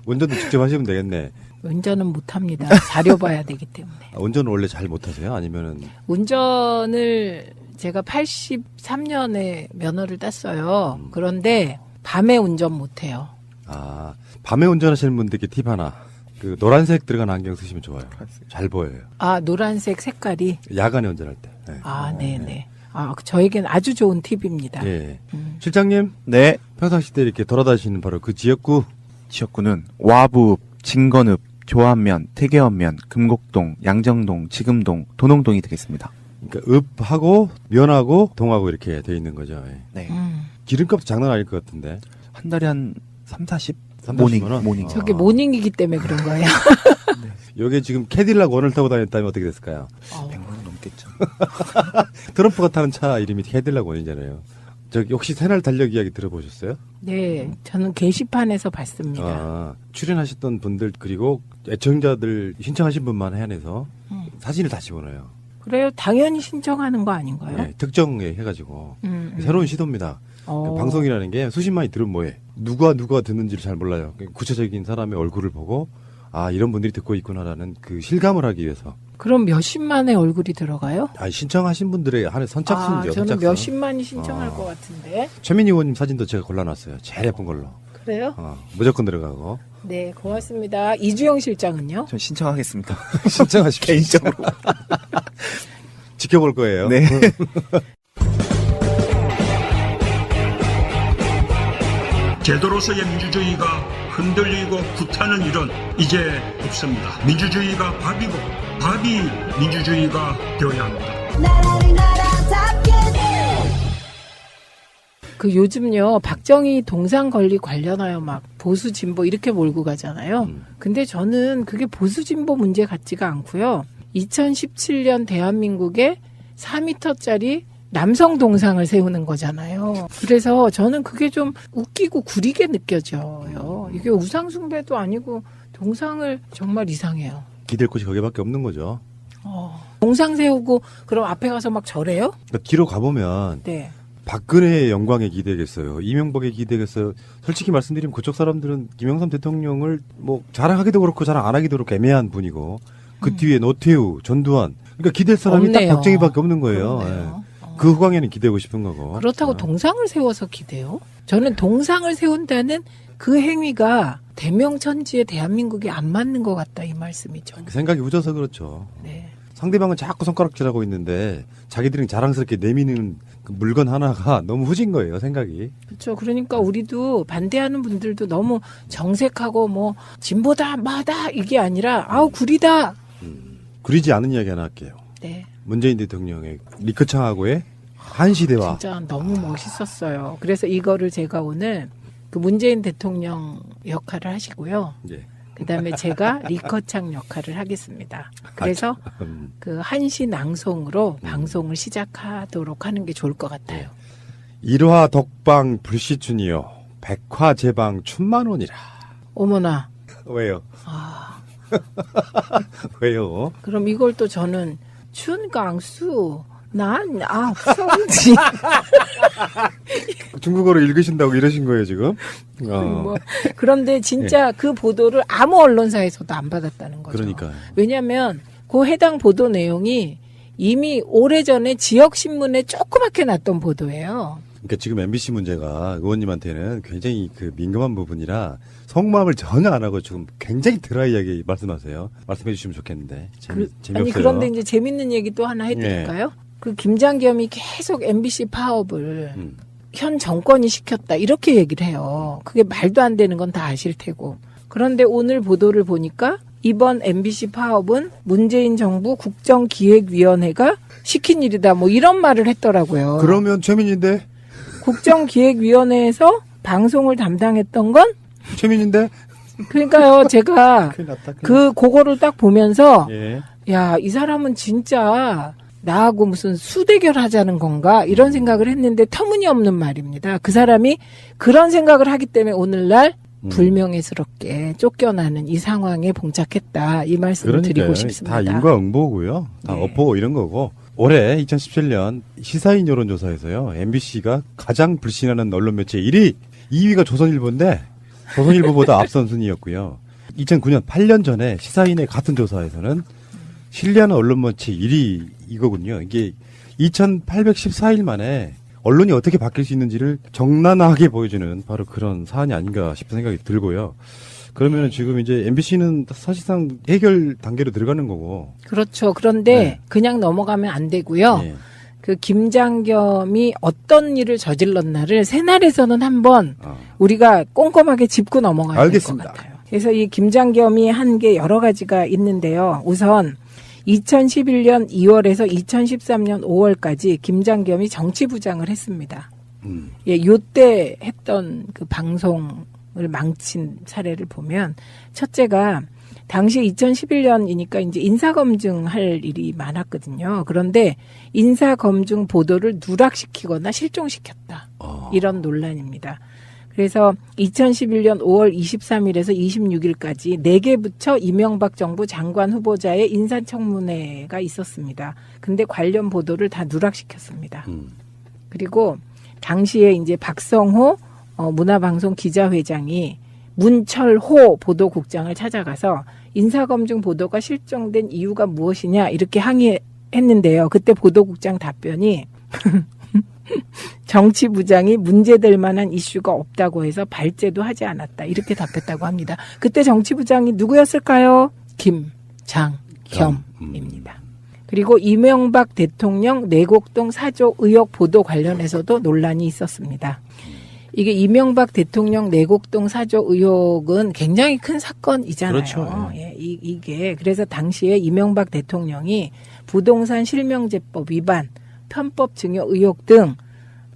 운전도 직접 하시면 되겠네. 운전은 못합니다. 자료 봐야 되기 때문에. 운전을 원래 잘 못하세요? 아니면은? 운전을 제가 83년에 면허를 땄어요. 그런데 밤에 운전 못해요. 밤에 운전하시는 분들께 팁 하나. 그 노란색 들어간 안경 쓰시면 좋아요. 잘 보여요. 노란색 색깔이. 야간에 운전할 때. 네. 네네. 저에겐 아주 좋은 팁입니다. 예. 실장님. 네. 평상시 때 이렇게 돌아다니시는 바로 그 지역구는 와부, 진건읍, 조안면, 태계원면, 금곡동, 양정동, 지금동, 도농동이 되겠습니다. 그러니까 읍하고 면하고 동하고 이렇게 돼 있는 거죠. 예. 네. 기름값도 장난 아닐 것 같은데. 한 달에 한 30, 40만 원? 모닝. 저게 모닝이기 때문에 그런 거예요. 요게 지금 캐딜락 원을 타고 다녔다면 어떻게 됐을까요? 100만 원 넘겠죠. 트럼프가 타는 차 이름이 캐딜락 원이잖아요. 혹시 새날 달력 이야기 들어보셨어요? 네, 저는 게시판에서 봤습니다. 출연하셨던 분들 그리고 애청자들 신청하신 분만 해안해서 사진을 다시 보내요. 그래요? 당연히 신청하는 거 아닌가요? 네, 특정에 해가지고 새로운 시도입니다. 그 방송이라는 게 수십만이 들으면 뭐해? 누가 듣는지를 잘 몰라요. 구체적인 사람의 얼굴을 보고 이런 분들이 듣고 있구나라는 그 실감을 하기 위해서. 그럼 몇십만의 얼굴이 들어가요? 신청하신 분들의 한해 선착순이죠. 저는 선착순. 몇십만이 신청할 것 같은데. 최민희 의원님 사진도 제가 골라놨어요. 제일 예쁜 걸로. 그래요? 무조건 들어가고. 네, 고맙습니다. 이주영 실장은요? 전 신청하겠습니다. 신청하십시오. 개인적으로. 지켜볼 거예요. 네. 제도로서의 민주주의가 흔들리고 구타는 일은 이제 없습니다. 민주주의가 밥이고 밥이 민주주의가 되어야 합니다. 요즘요, 박정희 동상 건립 관련하여 막 보수 진보 이렇게 몰고 가잖아요. 근데 저는 그게 보수 진보 문제 같지가 않고요. 2017년 대한민국의 4m짜리 남성 동상을 세우는 거잖아요. 그래서 저는 그게 좀 웃기고 구리게 느껴져요. 이게 우상숭배도 아니고 동상을 정말 이상해요. 기댈 곳이 거기밖에 없는 거죠. 동상 세우고 그럼 앞에 가서 막 절해요? 그러니까 뒤로 가보면 네. 박근혜의 영광에 기대겠어요. 이명박에 기대겠어요. 솔직히 말씀드리면 그쪽 사람들은 김영삼 대통령을 뭐 자랑하기도 그렇고 자랑 안 하기도 그렇고 애매한 분이고 그 뒤에 노태우, 전두환 그러니까 기댈 사람이 없네요. 딱 박정희밖에 없는 거예요. 예. 그 후광에는 기대고 싶은 거고. 그렇다고 동상을 세워서 기대요? 저는 동상을 세운다는 그 행위가 대명천지에 대한민국이 안 맞는 것 같다 이 말씀이죠. 생각이 후져서 그렇죠. 네. 상대방은 자꾸 손가락질하고 있는데 자기들이 자랑스럽게 내미는 그 물건 하나가 너무 후진 거예요, 생각이. 그렇죠. 그러니까 우리도 반대하는 분들도 너무 정색하고 뭐 진보다 마다 이게 아니라 아우 구리다. 구리지 않은 이야기 하나 할게요. 네. 문재인 대통령의 리커창하고의 한시대화. 진짜 너무 멋있었어요. 그래서 이거를 제가 오늘 그 문재인 대통령 역할을 하시고요. 예. 그다음에 제가 리커창 역할을 하겠습니다. 그래서 그 한시 낭송으로 방송을 시작하도록 하는 게 좋을 것 같아요. 일화 덕방 불시춘이요. 백화제방 춘만원이라. 어머나. 왜요? 아. 왜요? 그럼 이걸 또 저는 춘강수 성지 중국어로 읽으신다고 이러신 거예요, 지금? 뭐, 그런데 진짜 그 보도를 아무 언론사에서도 안 받았다는 거죠. 그러니까요. 왜냐하면 그 해당 보도 내용이 이미 오래전에 지역신문에 조그맣게 났던 보도예요. 그러니까 지금 MBC 문제가 의원님한테는 굉장히 그 민감한 부분이라 속마음을 전혀 안 하고 지금 굉장히 드라이하게 말씀하세요. 말씀해 주시면 좋겠는데. 재미없어요. 아니 그런데 이제 재밌는 얘기 또 하나 해드릴까요? 그 김장겸이 계속 MBC 파업을 현 정권이 시켰다 이렇게 얘기를 해요. 그게 말도 안 되는 건 다 아실 테고. 그런데 오늘 보도를 보니까 이번 MBC 파업은 문재인 정부 국정기획위원회가 시킨 일이다 뭐 이런 말을 했더라고요. 그러면 최민인데? 국정기획위원회에서 방송을 담당했던 건? 최민인데? 그러니까요, 제가 그거를 딱 보면서 예. 야, 이 사람은 진짜 나하고 무슨 수대결 하자는 건가? 이런 생각을 했는데 터무니없는 말입니다. 그 사람이 그런 생각을 하기 때문에 오늘날 불명예스럽게 쫓겨나는 이 상황에 봉착했다. 이 말씀을 드리고 싶습니다. 다 인과응보고요. 다 어포 이런 거고. 올해 2017년 시사인 여론조사에서요. MBC가 가장 불신하는 언론 매체 1위, 2위가 조선일보인데 조선일보보다 앞선 순위였고요. 2009년 8년 전에 시사인의 같은 조사에서는 신뢰하는 언론 매체 1위 이거군요. 이게 2814일 만에 언론이 어떻게 바뀔 수 있는지를 적나라하게 보여주는 바로 그런 사안이 아닌가 싶은 생각이 들고요. 그러면 지금 이제 MBC는 사실상 해결 단계로 들어가는 거고. 그렇죠. 그런데 그냥 넘어가면 안 되고요. 그 김장겸이 어떤 일을 저질렀나를 새날에서는 한번 우리가 꼼꼼하게 짚고 넘어가야 될 것 같아요. 그래서 이 김장겸이 한 게 여러 가지가 있는데요. 우선 2011년 2월에서 2013년 5월까지 김장겸이 정치부장을 했습니다. 예, 요때 했던 그 방송을 망친 사례를 보면 첫째가 당시 2011년이니까 이제 인사검증 할 일이 많았거든요. 그런데 인사검증 보도를 누락시키거나 실종시켰다. 이런 논란입니다. 그래서 2011년 5월 23일에서 26일까지 4개 부처 이명박 정부 장관 후보자의 인사청문회가 있었습니다. 근데 관련 보도를 다 누락시켰습니다. 그리고 당시에 이제 박성호 문화방송 기자회장이 문철호 보도국장을 찾아가서 인사검증 보도가 실종된 이유가 무엇이냐 이렇게 항의했는데요. 그때 보도국장 답변이 정치부장이 문제될 만한 이슈가 없다고 해서 발제도 하지 않았다. 이렇게 답했다고 합니다. 그때 정치부장이 누구였을까요? 김장겸입니다. 그리고 이명박 대통령 내곡동 사조 의혹 보도 관련해서도 논란이 있었습니다. 이게 이명박 대통령 내곡동 사조 의혹은 굉장히 큰 사건이잖아요. 그렇죠. 예, 이게 그래서 당시에 이명박 대통령이 부동산 실명제법 위반, 편법 증여 의혹 등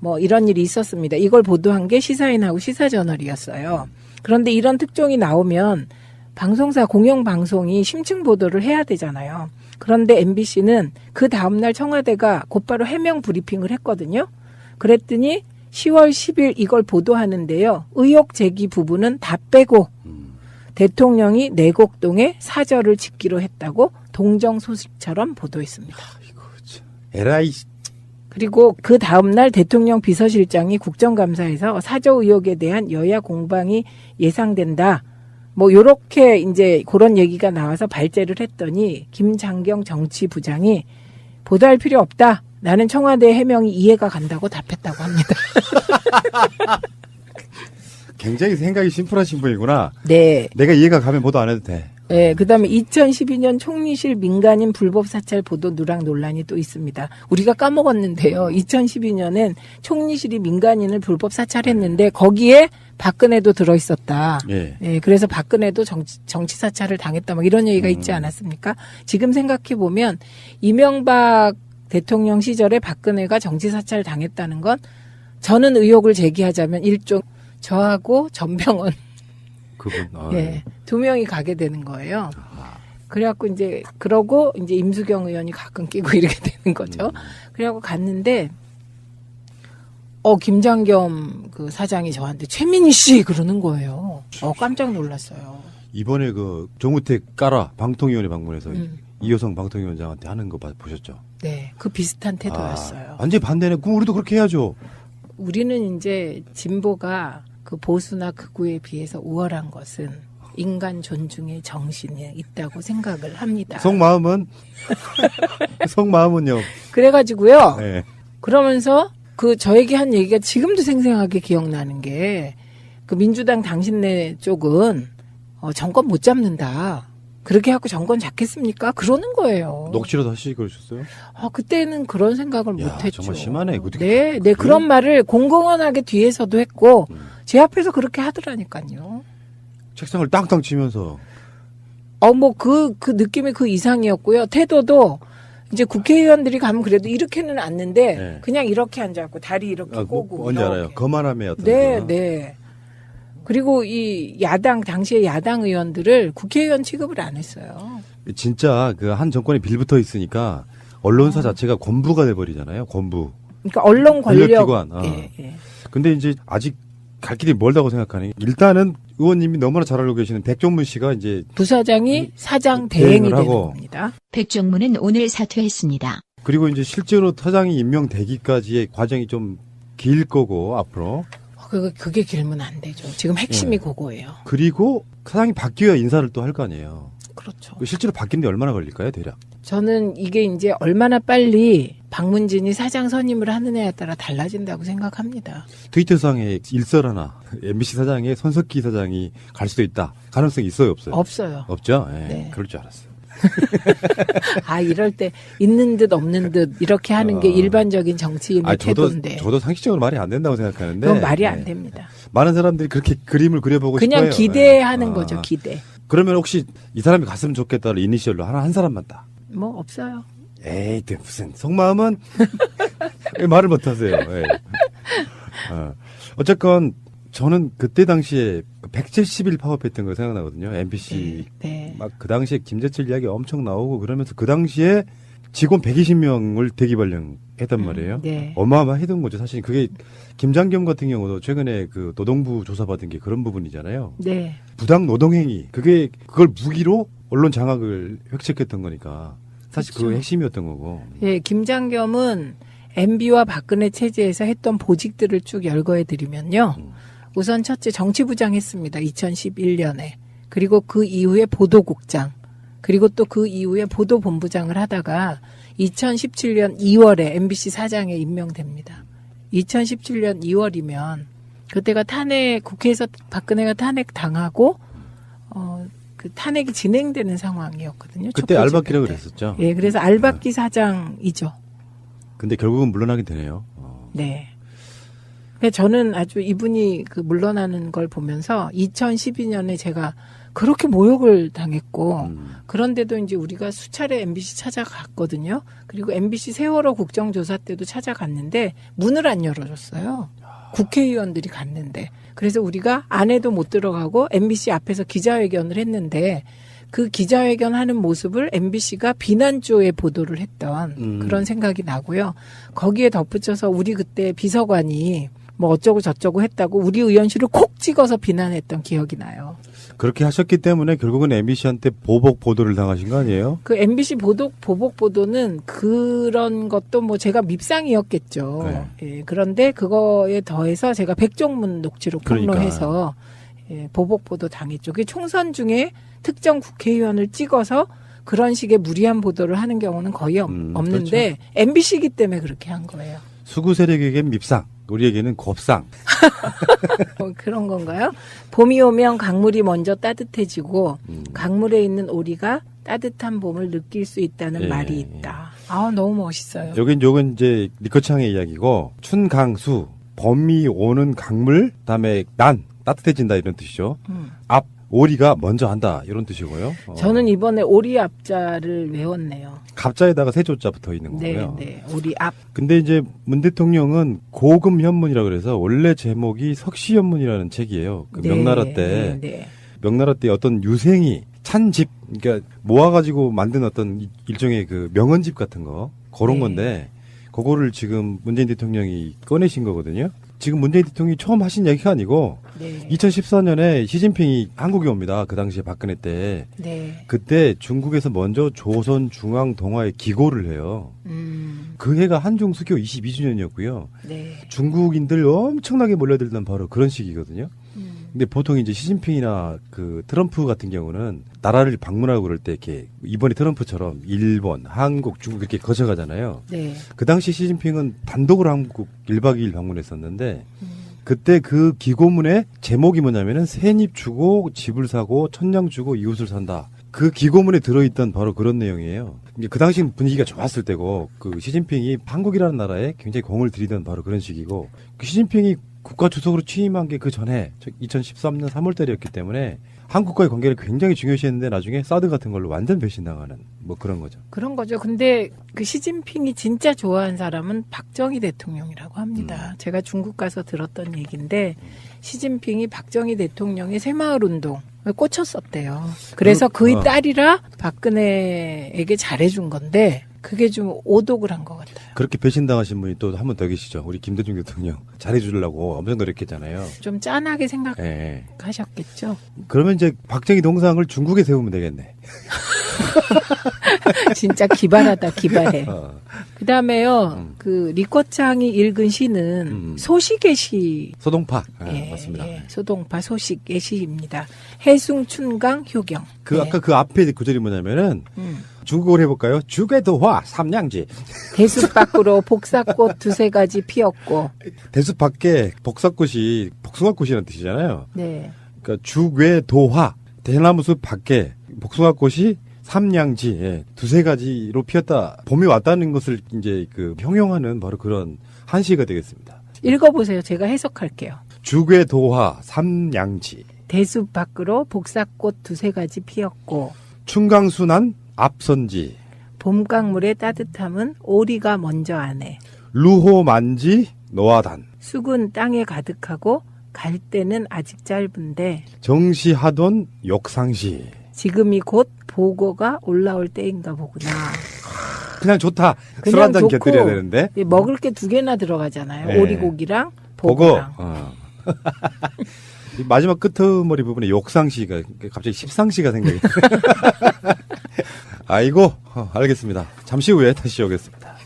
뭐 이런 일이 있었습니다. 이걸 보도한 게 시사인하고 시사저널이었어요. 그런데 이런 특종이 나오면 방송사 공영방송이 심층 보도를 해야 되잖아요. 그런데 MBC는 그 다음날 청와대가 곧바로 해명 브리핑을 했거든요. 그랬더니 10월 10일 이걸 보도하는데요. 의혹 제기 부분은 다 빼고 대통령이 내곡동에 사절을 짓기로 했다고 동정 소식처럼 보도했습니다. 에라이. 그리고 그 다음날 대통령 비서실장이 국정감사에서 사저 의혹에 대한 여야 공방이 예상된다. 뭐 요렇게 이제 그런 얘기가 나와서 발제를 했더니 김장경 정치부장이 보도할 필요 없다. 나는 청와대 해명이 이해가 간다고 답했다고 합니다. 굉장히 생각이 심플하신 분이구나. 네. 내가 이해가 가면 보도 안 해도 돼. 네, 그다음에 2012년 총리실 민간인 불법 사찰 보도 누락 논란이 또 있습니다. 우리가 까먹었는데요. 2012년엔 총리실이 민간인을 불법 사찰했는데 거기에 박근혜도 들어있었다. 예. 네, 그래서 박근혜도 정치 사찰을 당했다. 막 이런 얘기가 있지 않았습니까? 지금 생각해 보면 이명박 대통령 시절에 박근혜가 정치 사찰 당했다는 건 저는 의혹을 제기하자면 일종 저하고 전병헌 그분. 예, 두 명이 가게 되는 거예요. 그래갖고 이제 그러고 이제 임수경 의원이 가끔 끼고 이렇게 되는 거죠. 그래갖고 갔는데 김장겸 그 사장이 저한테 최민희 씨 그러는 거예요. 깜짝 놀랐어요. 이번에 그 정우택 까라 방통위원회 방문해서 이효성 방통위원장한테 하는 거 보셨죠? 네, 그 비슷한 태도였어요. 완전히 반대네. 그럼 우리도 그렇게 해야죠. 우리는 이제 진보가 그 보수나 극우에 비해서 우월한 것은 인간 존중의 정신이 있다고 생각을 합니다. 속마음은요. 그래가지고요. 네. 그러면서 그 저에게 한 얘기가 지금도 생생하게 기억나는 게 그 민주당 당신네 쪽은 정권 못 잡는다. 그렇게 해갖고 정권 잡겠습니까? 그러는 거예요. 녹취로 다시 그러셨어요? 그때는 그런 생각을 못했죠. 정말 심하네. 네, 그런 말을 공공연하게 뒤에서도 했고 제 앞에서 그렇게 하더라니까요. 책상을 땅땅 치면서. 그 느낌이 그 이상이었고요. 태도도 이제 국회의원들이 가면 그래도 이렇게는 앉는데 네. 그냥 이렇게 앉아갖고 다리 이렇게 꼬고. 뭔지 이렇게. 알아요. 거만함의 어떤. 네, 네. 그리고 이 당시에 야당 의원들을 국회의원 취급을 안 했어요. 진짜 그 한 정권에 빌붙어 있으니까 언론사 자체가 권부가 돼버리잖아요. 권부. 그러니까 언론 권력. 기관. 예. 근데 이제 아직 갈 길이 멀다고 생각하니 일단은 의원님이 너무나 잘 알고 계시는 백종문 씨가 이제 부사장이 사장 대행이 되는 하고. 겁니다. 백종문은 오늘 사퇴했습니다. 그리고 이제 실제로 사장이 임명되기까지의 과정이 좀 길 거고 앞으로. 그게 길면 안 되죠. 지금 핵심이 그거예요. 그리고 사장이 바뀌어야 인사를 또 할 거 아니에요. 그렇죠. 실제로 바뀌는데 얼마나 걸릴까요, 대략? 저는 이게 이제 얼마나 빨리 박문진이 사장 선임을 하느냐에 따라 달라진다고 생각합니다. 트위터상에 일설 하나, MBC 사장에 손석희 사장이 갈 수도 있다. 가능성이 있어요, 없어요? 없어요. 없죠? 예, 네. 그럴 줄 알았어요. 이럴 때 있는 듯 없는 듯 이렇게 하는 게 일반적인 정치인의 태도인데. 저도 상식적으로 말이 안 된다고 생각하는데. 그건 말이 안 됩니다. 많은 사람들이 그렇게 그림을 그려보고 그냥 싶어요. 기대하는 거죠, 기대. 그러면 혹시 이 사람이 갔으면 좋겠다를 이니셜로 한 사람만 다. 뭐 없어요. 에이, 무슨 속마음은 왜 말을 못하세요. 예. 어쨌건 저는 그때 당시에 170일 파업했던 거 생각나거든요. MBC 네. 막 그 당시에 김재철 이야기 엄청 나오고 그러면서 그 당시에 직원 120명을 대기 발령했단 말이에요. 네. 어마어마했던 거죠. 사실 그게 김장겸 같은 경우도 최근에 그 노동부 조사받은 게 그런 부분이잖아요. 네. 부당 노동행위 그걸 무기로 언론 장악을 획책했던 거니까 사실 그렇죠. 그게 핵심이었던 거고. 예, 김장겸은 MB와 박근혜 체제에서 했던 보직들을 쭉 열거해 드리면요. 우선 첫째 정치부장 했습니다. 2011년에. 그리고 그 이후에 보도국장. 그리고 또 그 이후에 보도본부장을 하다가 2017년 2월에 MBC 사장에 임명됩니다. 2017년 2월이면 그때가 국회에서 박근혜가 탄핵 당하고 그 탄핵이 진행되는 상황이었거든요. 그때 알박기라고 그랬었죠. 예, 그래서 알박기 사장이죠. 근데 결국은 물러나게 되네요. 네. 근데 저는 아주 이분이 그 물러나는 걸 보면서 2012년에 제가 그렇게 모욕을 당했고 그런데도 이제 우리가 수차례 MBC 찾아갔거든요. 그리고 MBC 세월호 국정조사 때도 찾아갔는데 문을 안 열어줬어요. 국회의원들이 갔는데. 그래서 우리가 안에도 못 들어가고 MBC 앞에서 기자회견을 했는데 그 기자회견 하는 모습을 MBC가 비난조에 보도를 했던 그런 생각이 나고요. 거기에 덧붙여서 우리 그때 비서관이 뭐 어쩌고 저쩌고 했다고 우리 의원실을 콕 찍어서 비난했던 기억이 나요. 그렇게 하셨기 때문에 결국은 MBC한테 보복 보도를 당하신 거 아니에요? 그 MBC 보복 보도는 그런 것도 뭐 제가 밉상이었겠죠. 네. 예, 그런데 그거에 더해서 제가 백종문 녹취록 그러니까. 폭로해서 예, 보복 보도 당했죠. 그 총선 중에 특정 국회의원을 찍어서 그런 식의 무리한 보도를 하는 경우는 거의 없는데 그렇죠. MBC이기 때문에 그렇게 한 거예요. 수구 세력에겐 밉상, 우리에게는 곱상. 뭐 그런 건가요? 봄이 오면 강물이 먼저 따뜻해지고 강물에 있는 오리가 따뜻한 봄을 느낄 수 있다는 예. 말이 있다. 아, 너무 멋있어요. 요건 이제 니커창의 이야기고 춘강수, 봄이 오는 강물, 그다음에 난 따뜻해진다 이런 뜻이죠. 앞 오리가 먼저 한다 이런 뜻이고요. 저는 이번에 오리 앞자를 외웠네요. 갑자에다가 세조자 붙어 있는 거고요. 네, 오리 앞. 근데 이제 문 대통령은 고금 현문이라 그래서 원래 제목이 석시현문이라는 책이에요. 그 네, 명나라 때 네. 명나라 때 어떤 유생이 찬집 그러니까 모아가지고 만든 어떤 일종의 그 명언집 같은 거 그런 네. 건데 그거를 지금 문재인 대통령이 꺼내신 거거든요. 지금 문재인 대통령이 처음 하신 얘기가 아니고 네. 2014년에 시진핑이 한국에 옵니다. 그 당시에 박근혜 때. 네. 그때 중국에서 먼저 조선중앙동아회 기고를 해요. 그 해가 한중 수교 22주년이었고요. 네. 중국인들 엄청나게 몰려들던 바로 그런 시기거든요. 근데 보통 이제 시진핑이나 그 트럼프 같은 경우는 나라를 방문하고 그럴 때 이렇게 이번에 트럼프처럼 일본, 한국, 중국 이렇게 거쳐가잖아요. 네. 그 당시 시진핑은 단독으로 한국 1박 2일 방문했었는데 그때 그 기고문의 제목이 뭐냐면은 새잎 주고 집을 사고 천냥 주고 이웃을 산다. 그 기고문에 들어있던 바로 그런 내용이에요. 그 당시 분위기가 좋았을 때고 그 시진핑이 한국이라는 나라에 굉장히 공을 들이던 바로 그런 시기고 그 시진핑이 국가 주석으로 취임한 게 그 전에 2013년 3월달이었기 때문에 한국과의 관계를 굉장히 중요시했는데 나중에 사드 같은 걸로 완전 배신당하는 뭐 그런 거죠. 그런 거죠. 근데 그 시진핑이 진짜 좋아한 사람은 박정희 대통령이라고 합니다. 제가 중국 가서 들었던 얘기인데 시진핑이 박정희 대통령의 새마을 운동을 꽂혔었대요. 그래서 그의 딸이라 박근혜에게 잘해준 건데 그게 좀 오독을 한 것 같아요. 그렇게 배신당하신 분이 또 한 분 더 계시죠. 우리 김대중 대통령 잘해주려고 엄청 노력했잖아요. 좀 짠하게 예. 생각하셨겠죠. 그러면 이제 박정희 동상을 중국에 세우면 되겠네. 진짜 기발하다, 기발해. 그다음에요. 그 리코창이 읽은 시는 소식의 시. 소동파. 맞습니다. 소동파 소식의 시입니다. 해숭춘강 효경. 그 아까 그 앞에 구절이 뭐냐면은 중국어로 해볼까요? 주괴도화 삼냥지. 대숲 밖으로 복사꽃 두세 가지 피었고. 대숲 밖에 복사꽃이 복숭아꽃이라는 뜻이잖아요. 네. 그러니까 주괴도화 대나무숲 밖에 복숭아꽃이 삼냥지 예, 두세 가지로 피었다. 봄이 왔다는 것을 이제 그 형용하는 바로 그런 한시가 되겠습니다. 읽어보세요. 제가 해석할게요. 주괴도화 삼냥지. 대숲 밖으로 복사꽃 두세 가지 피었고. 충강순한 앞선지. 봄강물의 따뜻함은 오리가 먼저 아네. 루호만지 노아단. 쑥은 땅에 가득하고 갈 때는 아직 짧은데 정시하던 욕상시. 지금이 곧 보고가 올라올 때인가 보구나. 그냥 좋다. 술 한잔 곁들여야 되는데. 먹을 게 두 개나 들어가잖아요. 네. 오리고기랑 보고랑. 마지막 끄트머리 부분에 욕상시가 갑자기 십상시가 생각이. 아이고 알겠습니다. 잠시 후에 다시 오겠습니다.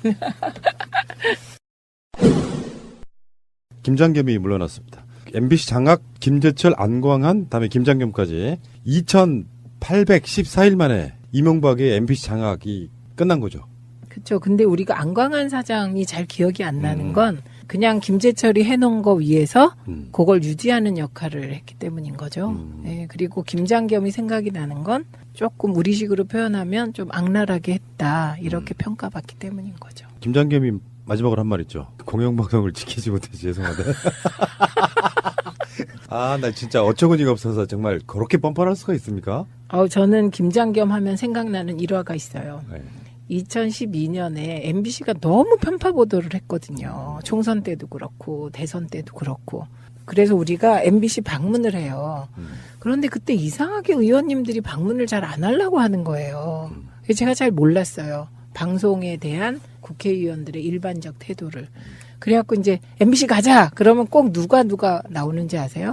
김장겸이 물러났습니다. MBC 장악 김재철 안광한 다음에 김장겸까지 2814일 만에 이명박의 MBC 장악이 끝난 거죠. 그렇죠. 근데 우리가 안광한 사장이 잘 기억이 안 나는 건 그냥 김재철이 해놓은 거 위에서 그걸 유지하는 역할을 했기 때문인 거죠. 네, 그리고 김장겸이 생각이 나는 건 조금 우리식으로 표현하면 좀 악랄하게 했다 이렇게 평가받기 때문인 거죠. 김장겸이 마지막으로 한 말 있죠. 공영방송을 지키지 못해서 죄송하다. 아, 나 진짜 어처구니가 없어서 정말 그렇게 뻔뻔할 수가 있습니까? 저는 김장겸 하면 생각나는 일화가 있어요. 네. 2012년에 MBC가 너무 편파 보도를 했거든요. 총선 때도 그렇고 대선 때도 그렇고. 그래서 우리가 MBC 방문을 해요. 그런데 그때 이상하게 의원님들이 방문을 잘 안 하려고 하는 거예요. 그래서 제가 잘 몰랐어요. 방송에 대한 국회의원들의 일반적 태도를. 그래갖고 이제 MBC 가자! 그러면 꼭 누가 나오는지 아세요?